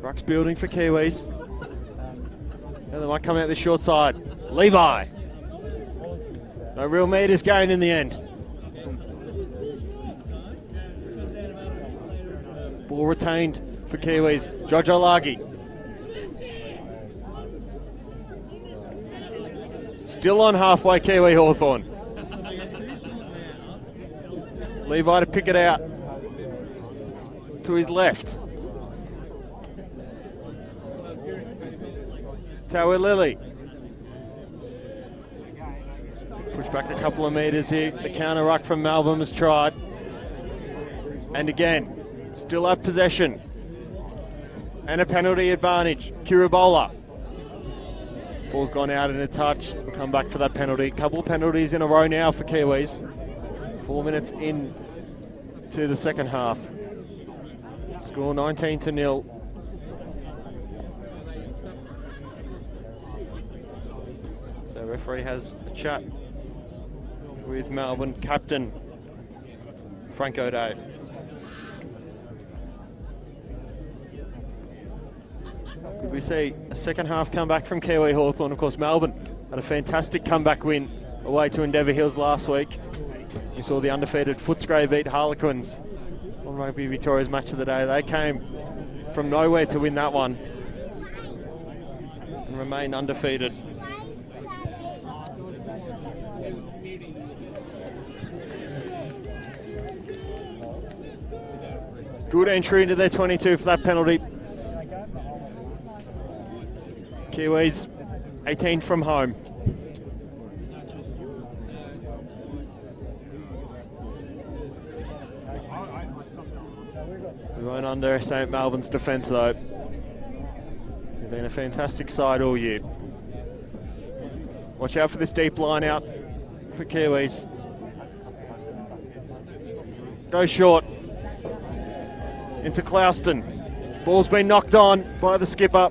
Ruck's building for Kiwis. And they might come out the short side. Levi. No real metres gained in the end. Ball retained for Kiwis. Drojalagi. Still on halfway, Kiwi Hawthorn. Levi to pick it out. To his left. Tower Lily. Push back a couple of metres here. The counter ruck from Melbourne was tried. And again, still have possession. And a penalty advantage. Kiribola. Ball's gone out in a touch. We'll come back for that penalty. Couple of penalties in a row now for Kiwis. 4 minutes in to the second half. Score 19-0. So referee has a chat with Melbourne captain Frank O'Day. Could we see a second half comeback from Kiwi Hawthorn? Of course, Melbourne had a fantastic comeback win away to Endeavour Hills last week. We saw the undefeated Footscray beat Harlequins on Rugby Victoria's Match of the Day. They came from nowhere to win that one and remain undefeated. Good entry into their 22 for that penalty. Kiwis 18 from home. We won't underestimate Melbourne's defence though. They've been a fantastic side all year. Watch out for this deep line out for Kiwis. Go short. Into Clouston. Ball's been knocked on by the skipper.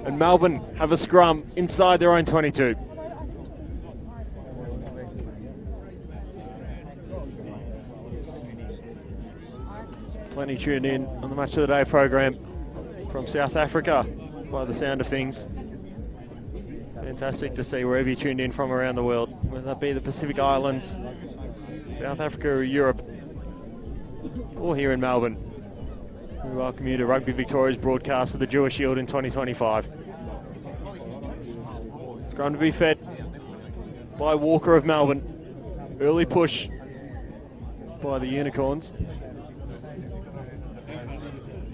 And Melbourne have a scrum inside their own 22. Plenty tuned in on the Match of the Day program from South Africa by the sound of things. Fantastic to see wherever you tuned in from around the world, whether that be the Pacific Islands, South Africa or Europe, or here in Melbourne. We welcome you to Rugby Victoria's broadcast of the Dewar Shield in 2025. It's going to be fed by Walker of Melbourne. Early push by the Unicorns.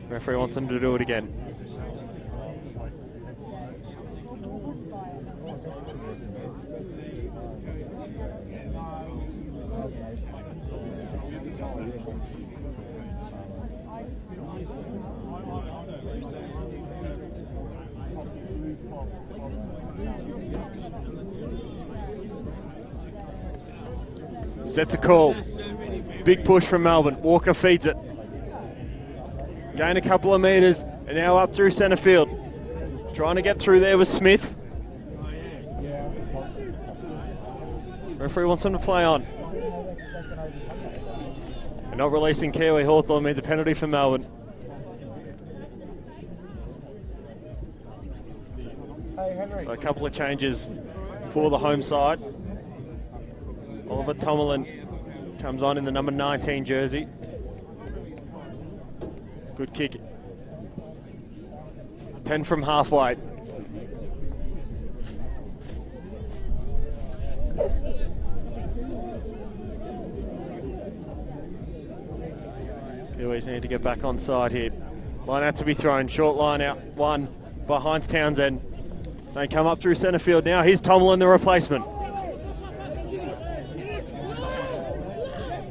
Referee wants them to do it again. Sets a call. Big push from Melbourne. Walker feeds it. Gain a couple of metres and now up through centre field. Trying to get through there with Smith. Referee wants him to play on. And not releasing Kiwi Hawthorn means a penalty for Melbourne. So a couple of changes for the home side. Oliver Tomlin comes on in the number 19 jersey. Good kick. 10 from halfway. Kiwis need to get back on side here. Line out to be thrown. Short line out. One behind Townsend. They come up through centre field now. Here's Tomlin, the replacement.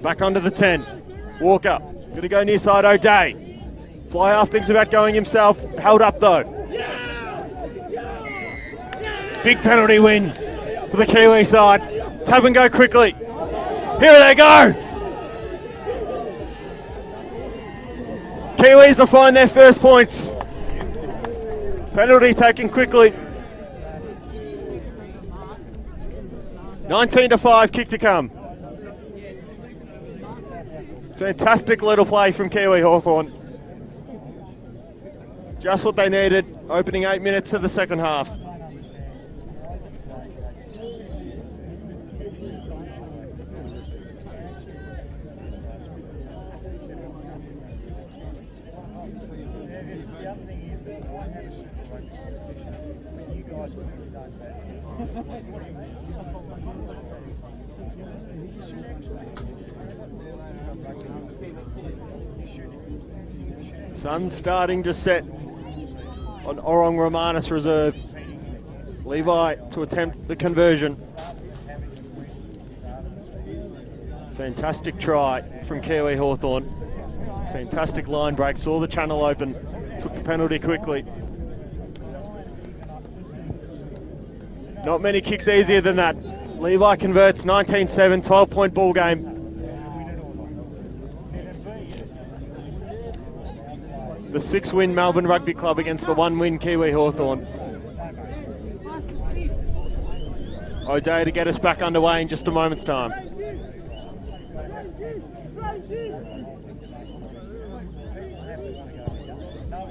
Back onto the 10. Walker. Going to go near side O'Day. Fly half thinks about going himself. Held up though. Big penalty win for the Kiwi side. Tap and go quickly. Here they go. Kiwis will find their first points. Penalty taken quickly. 19-5, kick to come. Fantastic little play from Kiwi Hawthorn. Just what they needed, opening 8 minutes of the second half. Sun's starting to set on Orang Romanis reserve. Levi to attempt the conversion. Fantastic try from Kiwi Hawthorn. Fantastic line break, saw the channel open, took the penalty quickly. Not many kicks easier than that. Levi converts 19-7, 12-point ball game. The 6-win Melbourne Rugby Club against the 1-win Kiwi Hawthorn. O'Day to get us back underway in just a moment's time.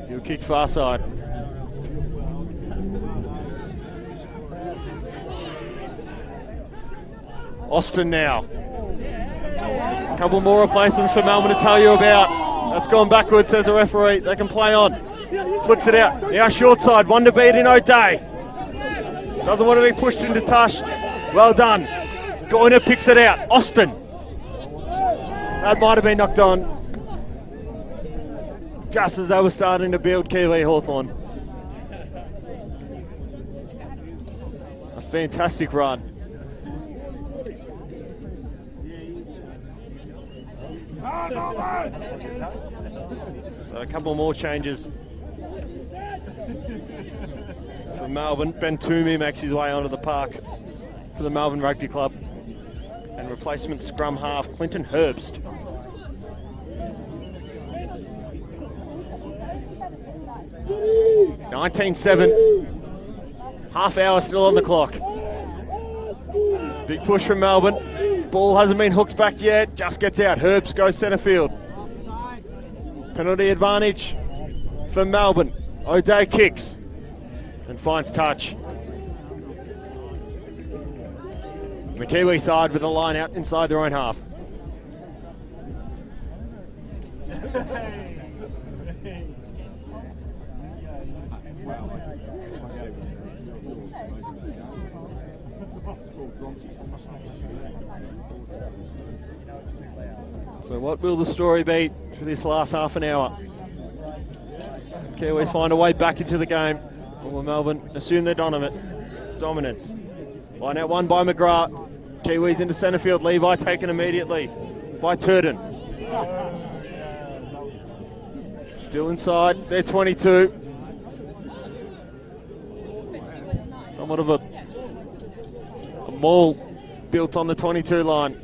He'll kick far side. Austin now. A couple more replacements for Melbourne to tell you about. That's gone backwards, says the referee. They can play on. Flicks it out. Now short side. One to beat in O'Day. Doesn't want to be pushed into touch. Well done. Goiner picks it out. Austin. That might have been knocked on. Just as they were starting to build Kiwi Hawthorn. A fantastic run. So a couple more changes for Melbourne. Ben Toomey makes his way onto the park for the Melbourne Rugby Club. And replacement scrum half Clinton Herbst. (19-7). Half hour still on the clock. Big push from Melbourne. Ball hasn't been hooked back yet. Just gets out. Herbst goes centre field. Penalty advantage for Melbourne. O'Day kicks and finds touch. The Kiwi side with a line out inside their own half. So what will the story be for this last half an hour? Kiwis find a way back into the game. Or will Melbourne assume their dominance? Line out one by McGrath. Kiwis into centre field. Levi taken immediately by Turton. Still inside. They're 22. Somewhat of a maul built on the 22 line.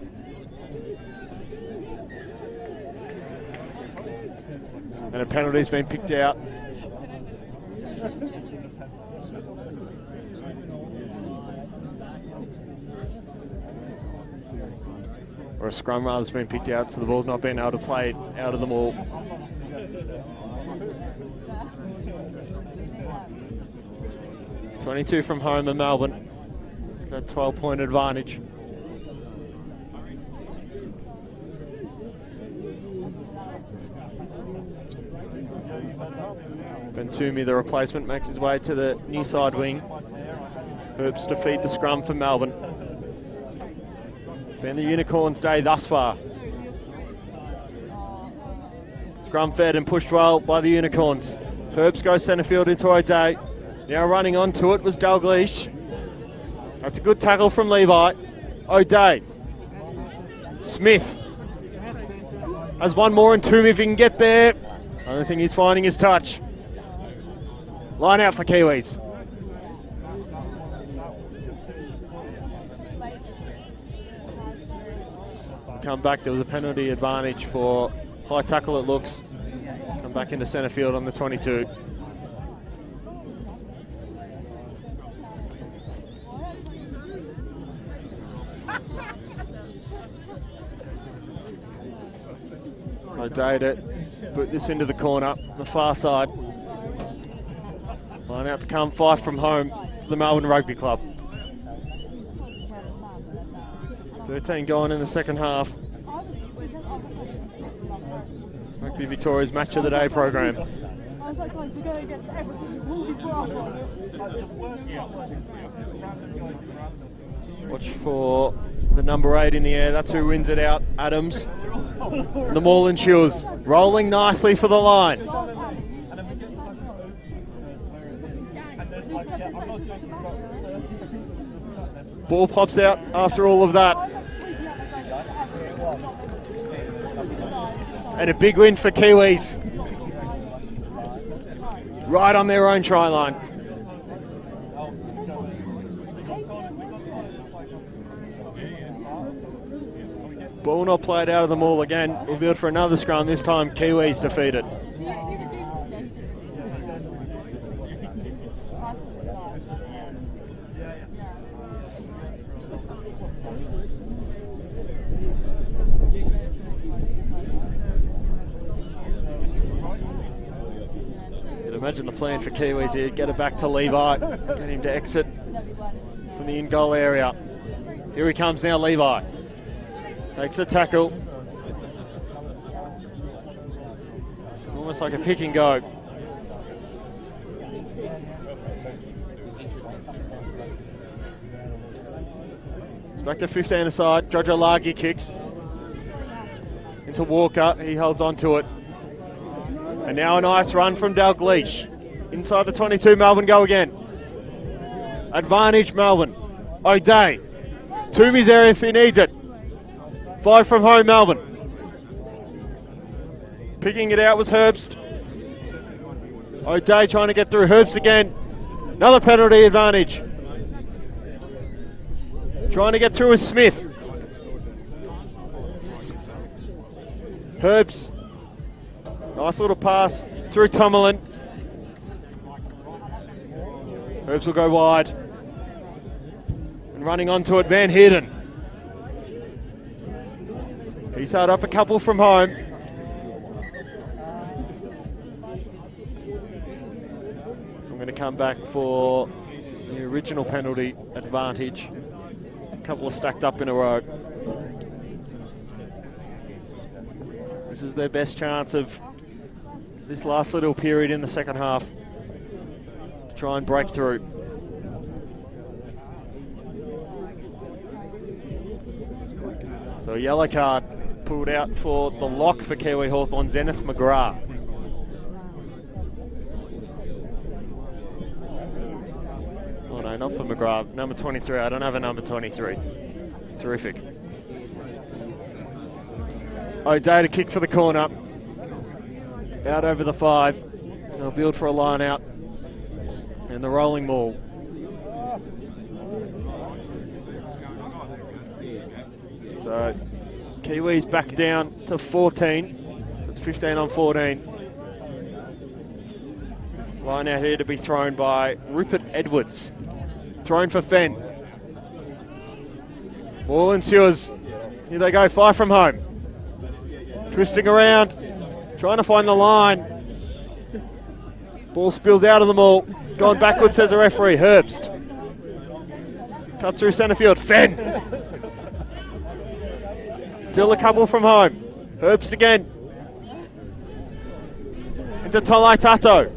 And a penalty's been picked out. Or a scrum rather has been picked out, so the ball's not been able to play out of the maul. (22 from home in Melbourne. That 12-point advantage. Ben Toomey, the replacement, makes his way to the near side wing. Hopes to feed the scrum for Melbourne. Been the Unicorns' day thus far. Scrum fed and pushed well by the Unicorns. Herbst goes centre field into O'Day. Now running onto it was Dalglish. That's a good tackle from Levi. O'Day. Smith has one more and Toomey if he can get there. Only thing he's finding is touch. Line out for Kiwis. Come back, there was a penalty advantage for high tackle it looks. Come back into centre field on the 22. O'Day to put this into the corner, the far side. Line out to come, 5 from home for the Melbourne Rugby Club. 13 going in the second half. Rugby Victoria's Match of the Day program. Watch for the number 8 in the air. That's who wins it out. Adams. And the maul ensures. Rolling nicely for the line. Ball pops out after all of that. And a big win for Kiwis. Right on their own try line. Ball not played out of the maul again. Revealed for another scrum. This time Kiwis defeated. Imagine the plan for Kiwis here, get it back to Levi, get him to exit from the in-goal area. Here he comes now, Levi. Takes a tackle. Almost like a pick and go. It's back to 15 aside. Jojo Lagi kicks into Walker. He holds on to it. And now a nice run from Dalgleish. Inside the 22, Melbourne go again. Advantage Melbourne. O'Day. Toomey's area if he needs it. 5 from home, Melbourne. Picking it out was Herbst. O'Day trying to get through. Herbst again. Another penalty advantage. Trying to get through is Smith. Herbst. Nice little pass through Tummerlin. Herbst will go wide. And running onto it, Van Heerden. He's held up a couple from home. I'm going to come back for the original penalty advantage. A couple are stacked up in a row. This is their best chance of this last little period in the second half to try and break through. So a yellow card pulled out for the lock for Kiwi Hawthorn, Zenith McGrath. Oh no, not for McGrath. Number 23. I don't have a number 23. Terrific. O'Day to kick for the corner. Out over the 5. They'll build for a line out. And the rolling ball. So Kiwi's back down to 14. So it's 15 on 14. Line out here to be thrown by Rupert Edwards. Thrown for Fenn. Ball ensues. Here they go, 5 from home. Twisting around. Trying to find the line. Ball spills out of them all. Going backwards, says the referee. Herbst. Cuts through centre field. Fenn. Still a couple from home. Herbst again. Into Tolai Tato.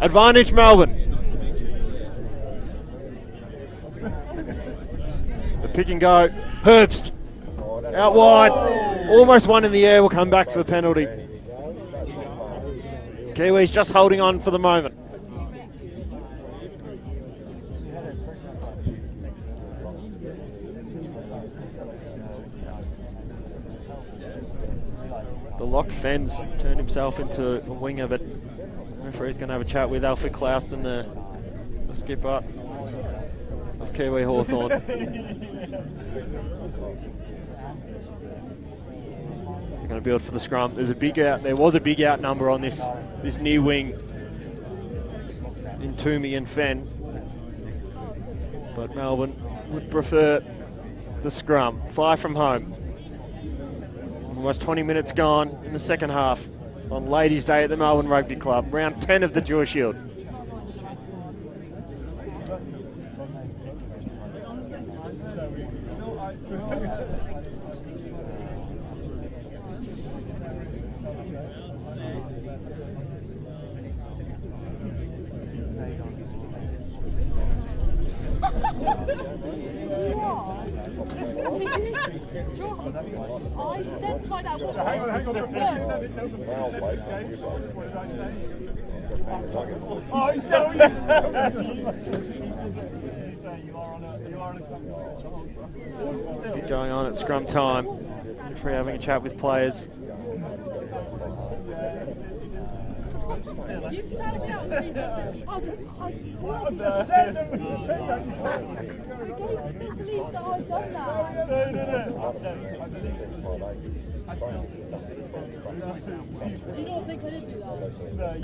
Advantage Melbourne. The pick and go. Herbst. Out wide. Almost one in the air. Will come back for the penalty. Kiwis just holding on for the moment. The lock Fens turned himself into a wing of it. The referee's going to have a chat with Alfred Clouston, the skipper of Kiwi Hawthorn. They're going to build for the scrum. There's a big out. There was a big out number on this near wing in Toomey and Fenn, but Melbourne would prefer the scrum. 5 from home. Almost 20 minutes gone in the second half on Ladies' Day at the Melbourne Rugby Club. Round 10 of the Dewar Shield. I said to my dad, Hang on. no. I tell you. Bit going on at scrum time. Referee having a chat with players. You sat me out and you said that I believe that I've done that. Do you not think I did do that?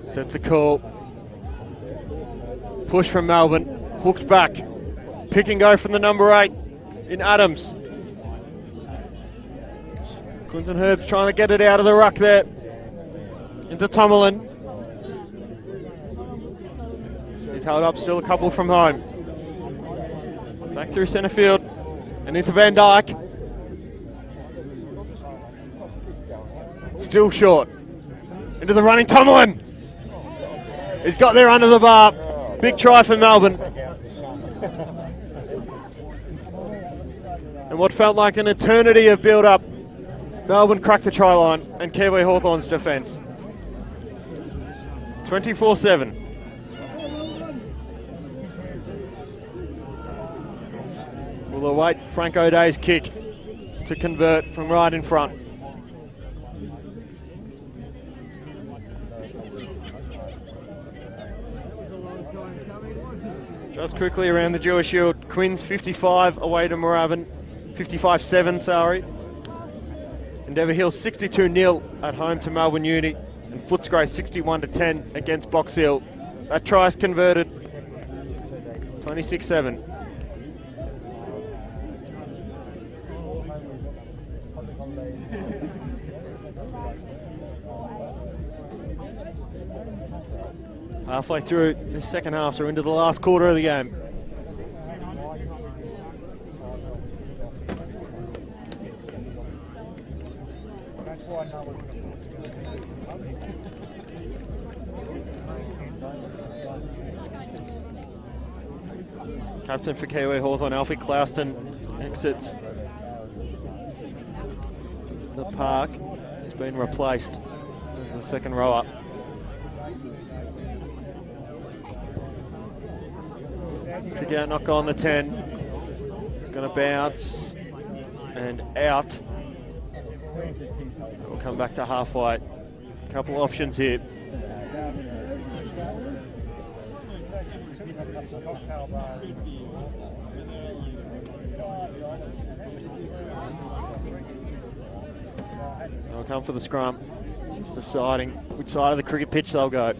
Sets a call. Push from Melbourne. Hooked back. Pick and go from the number 8 in Adams. Clinton Herbst trying to get it out of the ruck there. Into Tomlin. He's held up still a couple from home. Back through centre field and into Van Dyke. Still short. Into the running Tomlin. He's got there under the bar. Big try for Melbourne. And what felt like an eternity of build-up, Melbourne cracked the try line and Kiwi Hawthorn's defence. 24-7. We'll await Frank O'Day's kick to convert from right in front. Just quickly around the Dewar Shield, Quins 55 away to Moorabbin, 55-7, sorry. Endeavour Hill 62-0 at home to Melbourne Uni, and Footscray 61-10 against Box Hill. That try's converted, 26-7. Halfway through the second half, so into the last quarter of the game. Captain for Kiwi Hawthorn, Alfie Clouston, exits the park. He's been replaced as the second rower. Kick out, knock on the 10. It's going to bounce and out. We'll come back to halfway. A couple options here. They'll come for the scrum. Just deciding which side of the cricket pitch they'll go.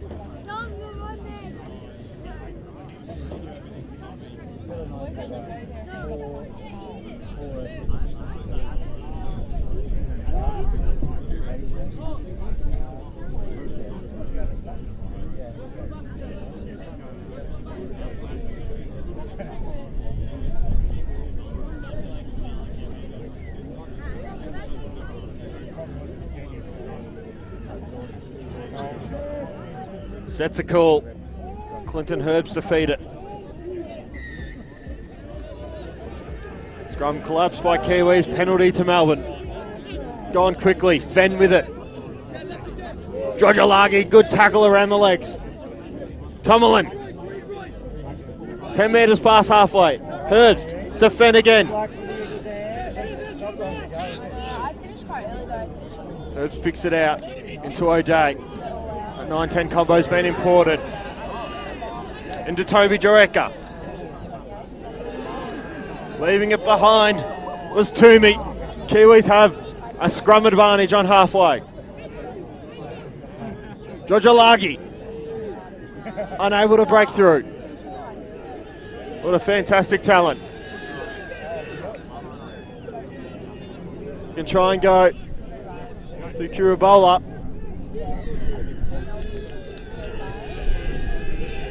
Sets a call. Clinton Herbst defeated. Scrum collapsed by Kiwis. Penalty to Melbourne. Gone quickly. Fenn with it. Drojalagi, good tackle around the legs. Tomlin. 10 metres past halfway. Herbst to Fenn again. Herbst picks it out into O'Day. 9-10 combo's been imported. Into Toby Jareka. Leaving it behind was Toomey. Kiwis have a scrum advantage on halfway. Drojalagi. Unable to break through. What a fantastic talent. Can try and go to Kurabola.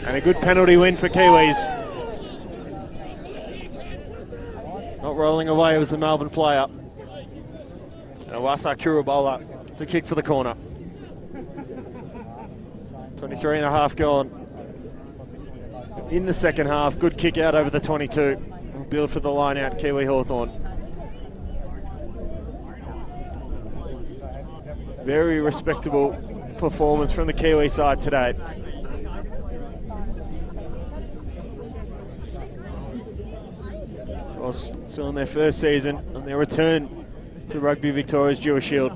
And a good penalty win for Kiwis. Not rolling away, it was the Melbourne player. And Awasa Kurabola to kick for the corner. 23 and a half gone. In the second half, good kick out over the 22. We'll build for the line out, Kiwi Hawthorn. Very respectable performance from the Kiwi side today. Still in their first season on their return to Rugby Victoria's Dewar Shield.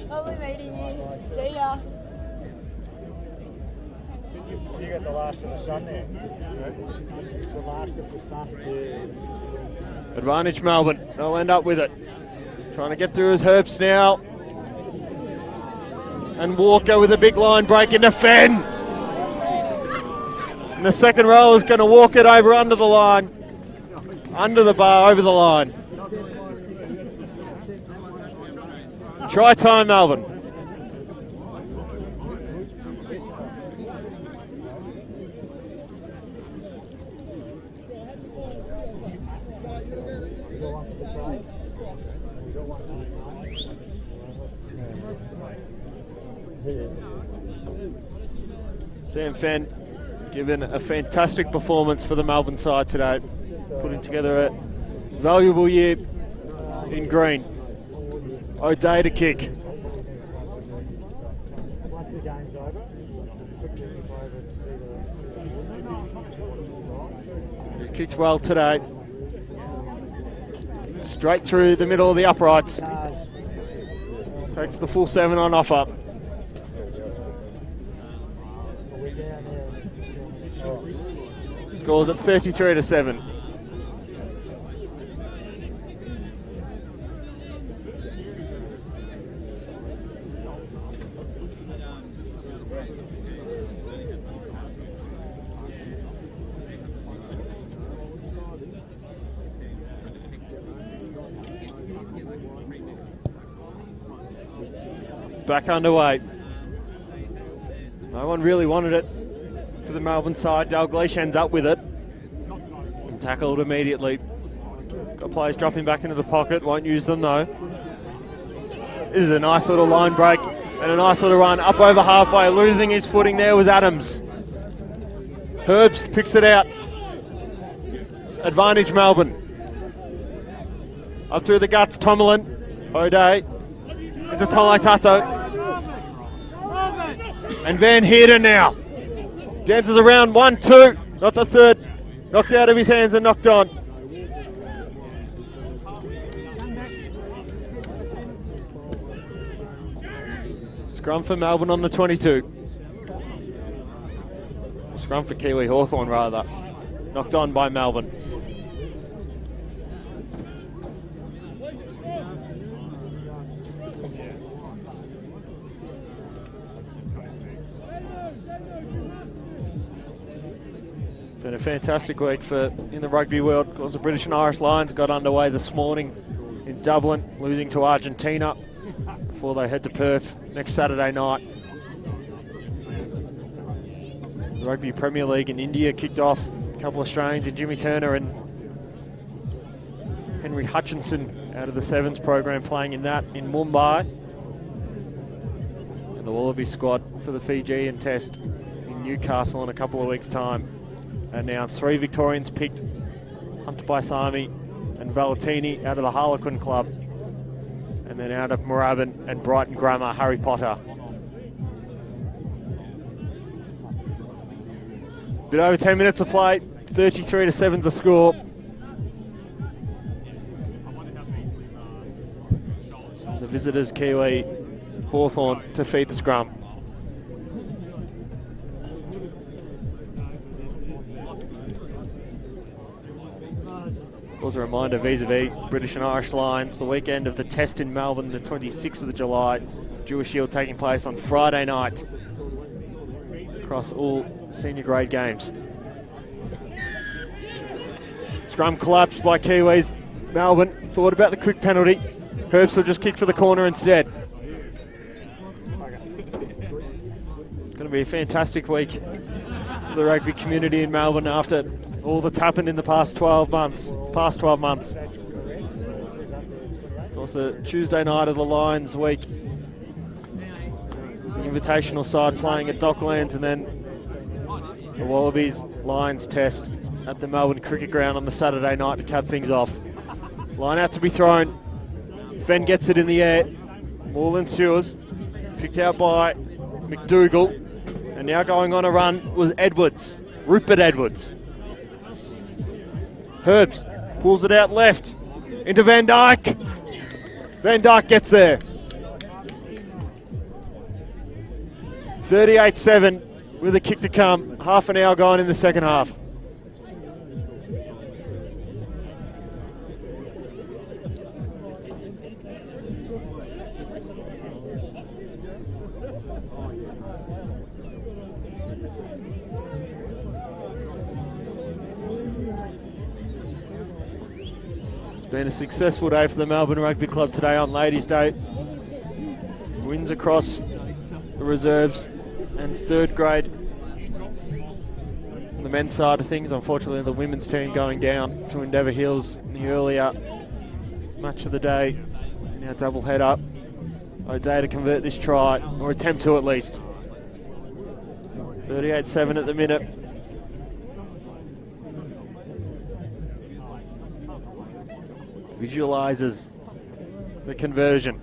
Lovely meeting you. See ya. You got the last of the sun there. The last of the sun. Advantage Melbourne. They'll end up with it. Trying to get through his Herbst now. And Walker with a big line break into Fenn. And the second row is going to walk it over under the line. Under the bar, over the line. Try time, Melbourne. Sam Fenn has given a fantastic performance for the Melbourne side today, putting together a valuable year in green. O'Day to kick. He's kicked well today. Straight through the middle of the uprights. Takes the full 7 on offer. Scores at 33-7. Back underway. No one really wanted it for the Melbourne side. Dalglish ends up with it. And tackled immediately. Got players dropping back into the pocket. Won't use them though. This is a nice little line break and a nice little run up over halfway. Losing his footing there was Adams. Herbst picks it out. Advantage Melbourne. Up through the guts, Tomalin. O'Day. Into Tole Tato. And Van Heerden now. Dances around 1-2. Not the third. Knocked out of his hands and knocked on. Scrum for Melbourne on the 22. Scrum for Kiwi, Hawthorn rather. Knocked on by Melbourne. Been a fantastic week in the rugby world. Of course, the British and Irish Lions got underway this morning in Dublin, losing to Argentina before they head to Perth next Saturday night. The Rugby Premier League in India kicked off. A couple of Australians in Jimmy Turner and Henry Hutchinson out of the Sevens program playing in that in Mumbai. And the Wallaby squad for the Fijian Test in Newcastle in a couple of weeks' time. Announced 3 Victorians picked: Hunter Baisami and Valentini out of the Harlequin Club, and then out of Moorabbin and Brighton Grammar, Harry Potter. Bit over 10 minutes of play, 33-7's the score. And the visitors, Kiwi, Hawthorn to feed the scrum. Was a reminder vis-a-vis British and Irish Lions, the weekend of the Test in Melbourne, the 26th of July. Dewar Shield taking place on Friday night across all senior grade games. Scrum collapsed by Kiwis. Melbourne thought about the quick penalty. Herbst will just kick for the corner instead. It's going to be a fantastic week for the rugby community in Melbourne after all that's happened in the past 12 months. Of course, the Tuesday night of the Lions week. The Invitational side playing at Docklands, and then the Wallabies Lions Test at the Melbourne Cricket Ground on the Saturday night to cap things off. Line out to be thrown. Fenn gets it in the air. Moreland Sewers picked out by McDougall. And now going on a run was Edwards. Rupert Edwards. Herbst pulls it out left into Van Dyke. Van Dyke gets there. 38-7 with a kick to come. Half an hour gone in the second half. Been a successful day for the Melbourne Rugby Club today on Ladies' Day. wins across the reserves and third grade. On the men's side of things, unfortunately, the women's team going down to Endeavour Hills in the earlier match of the day. Now double head up. O'Day to convert this try, or attempt to at least. 38-7 at the minute. Visualises the conversion.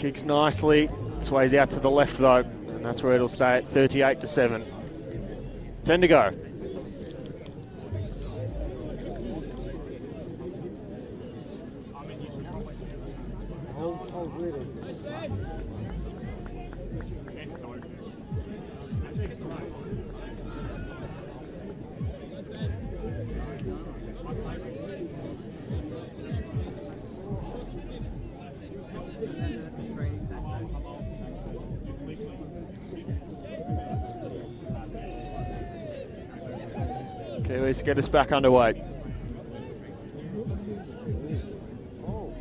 Kicks nicely, sways out to the left though, and that's where it'll stay at 38-7. 10 to go. Kiwis get us back underway.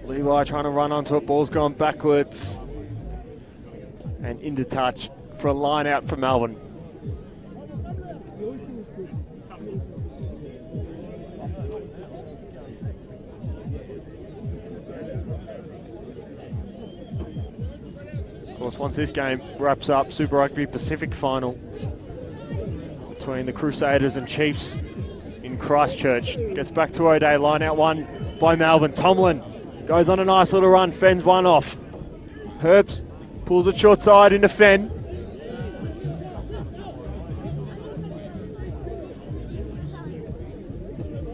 Levi trying to run onto it, ball's gone backwards and into touch for a line out for Melbourne. Of course, once this game wraps up, Super Rugby Pacific final between the Crusaders and Chiefs in Christchurch. Gets back to O'Day, line out one by Melbourne. Tomlin goes on a nice little run, fends one off. Herbst pulls it short side into Fenn.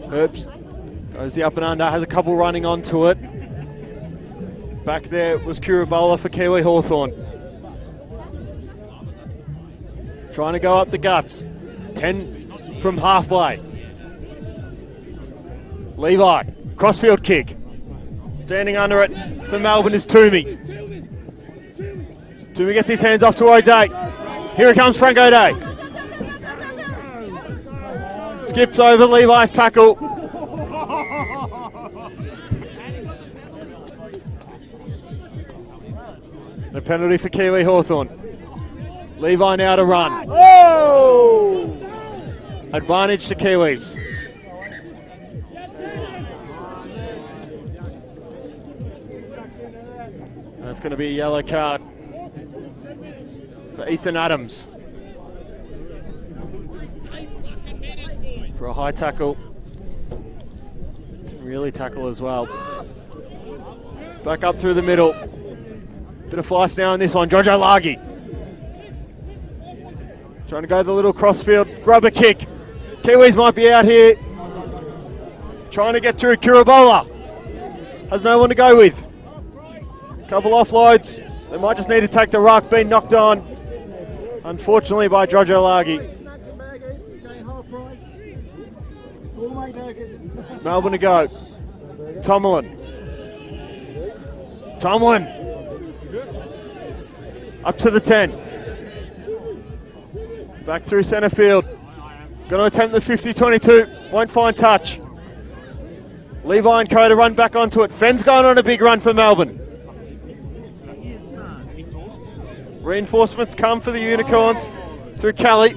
Herbst goes the up and under, has a couple running onto it. Back there was Kurabola for Kiwi Hawthorn. Trying to go up the guts. 10 from halfway. Levi, crossfield kick. Standing under it for Melbourne is Toomey. Toomey gets his hands off to O'Day. Here comes Frank O'Day. Skips over Levi's tackle. A penalty for Kiwi Hawthorn. Levi now to run. Oh! Advantage to Kiwis. That's going to be a yellow card for Ethan Adams for a high tackle. Didn't really tackle as well. Back up through the middle. Bit of flice now in this one. Jojo Lagi trying to go the little crossfield rubber kick. Kiwis might be out here. Trying to get through. Kurabola has no one to go with. Couple offloads. They might just need to take the ruck. Being knocked on, unfortunately, by Jojo Lagi. Melbourne to go. Tomlin. Up to the 10. Back through centre field. Going to attempt the 50-22. Won't find touch. Levi and Co to run back onto it. Fenn's going on a big run for Melbourne. Reinforcements come for the Unicorns through Kelly.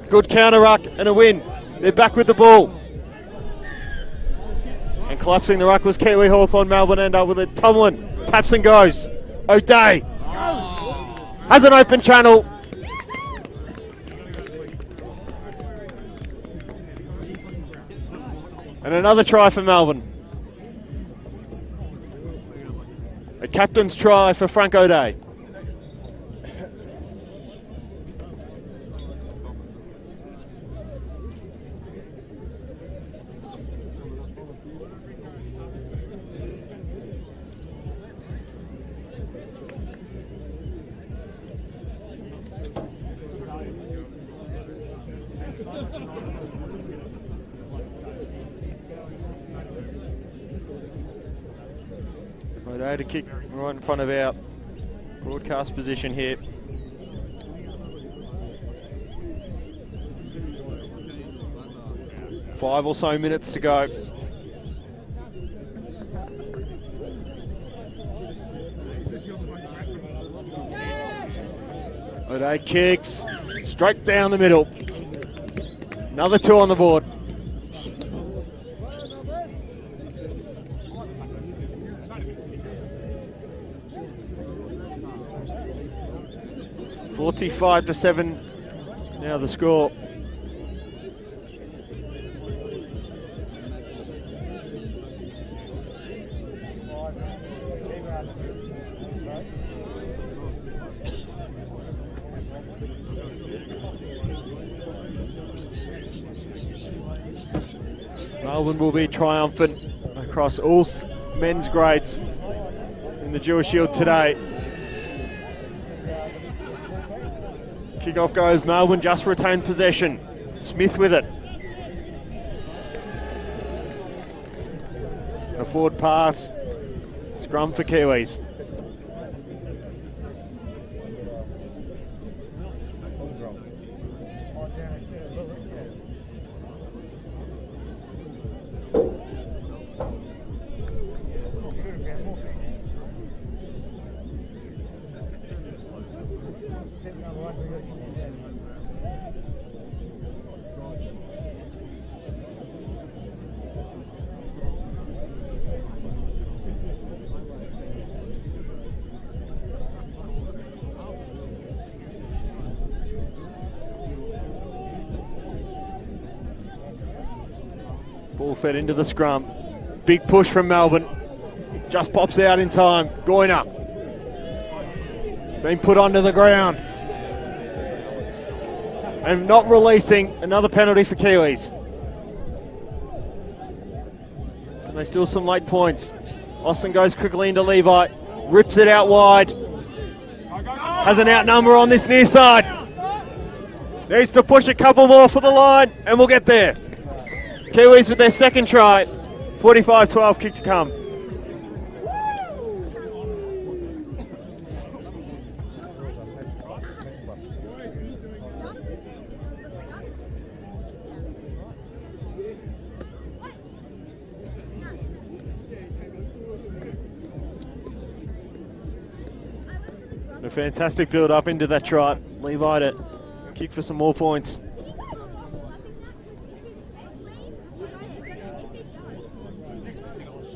Good counter ruck and a win. They're back with the ball. And collapsing the ruck was Kiwi Hawthorn. Melbourne end up with it. Tomlin taps and goes. O'Day has an open channel. And another try for Melbourne. A captain's try for Frank O'Day. O'Day to kick right in front of our broadcast position here. Five or so minutes to go. O'Day kicks straight down the middle. Another 2 on the board. $45-7 now the score. Melbourne will be triumphant across all men's grades in the Dewar Shield today. Kick-off goes, Melbourne just retained possession. Smith with it. A forward pass. Scrum for Kiwis. Ball fed into the scrum. Big push from Melbourne. Just pops out in time. Goiner. Being put onto the ground. And not releasing. Another penalty for Kiwis. And they steal some late points. Austin goes quickly into Levi. Rips it out wide. Has an outnumber on this near side. Needs to push a couple more for the line. And we'll get there. Kiwis with their second try. 45-12 kick to come. A fantastic build up into that try. Levi to kick for some more points.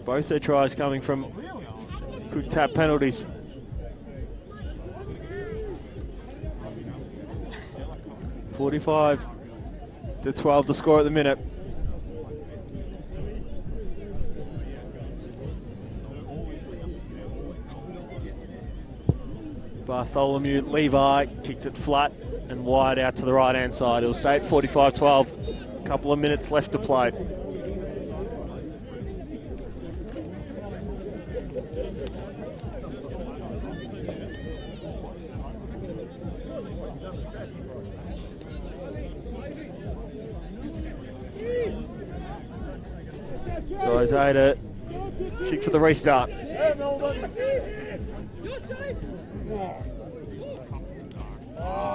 Both their tries coming from quick tap penalties. $45-12 the score at the minute. Bartholomew Levi kicks it flat and wide out to the right hand side. It'll stay at 45-12. A couple of minutes left to play. So Isaiah to kick for the restart.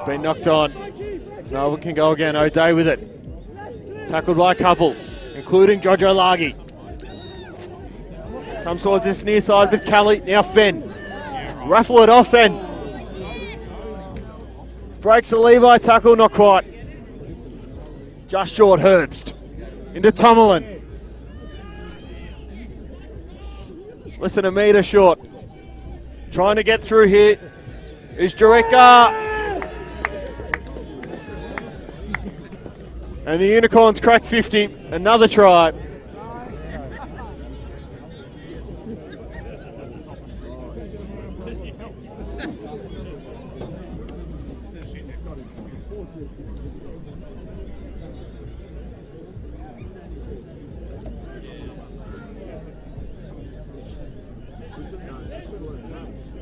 Been knocked on. Melbourne can go again. O'Day with it. Tackled by a couple, including Jojo Lagi. Comes towards this near side with Kelly. Now Fenn. Raffle it off Fenn. Breaks the Levi tackle, not quite. Just short Herbst. Into Tomlin. Less than a metre short. Trying to get through here is Jureka. And the Unicorns crack 50. Another try.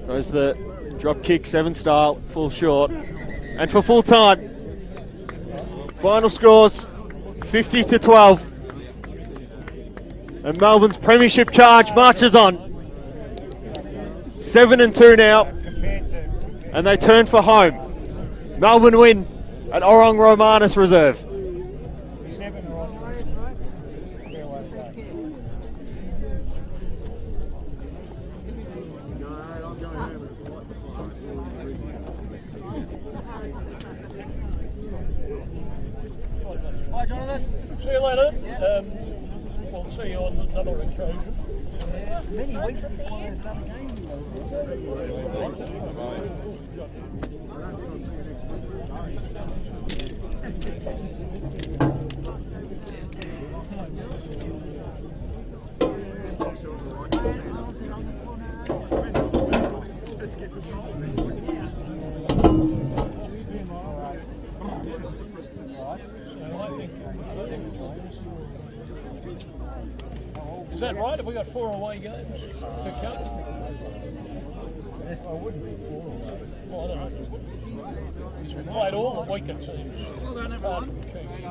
Goes the drop kick, 7 style, full short. And for full time, final scores 50-12. And Melbourne's premiership charge marches on. 7-2 now. And they turn for home. Melbourne win at Orang Romanus Reserve. Bye, Jonathan. See you later. We'll see you on another occasion. It's many weeks before there's another game. Is that right? Have we got 4 away games to come? I wouldn't be 4 away. Well, I don't know. He's played all the weaker teams. Well done, Apart everyone. from Kiwi.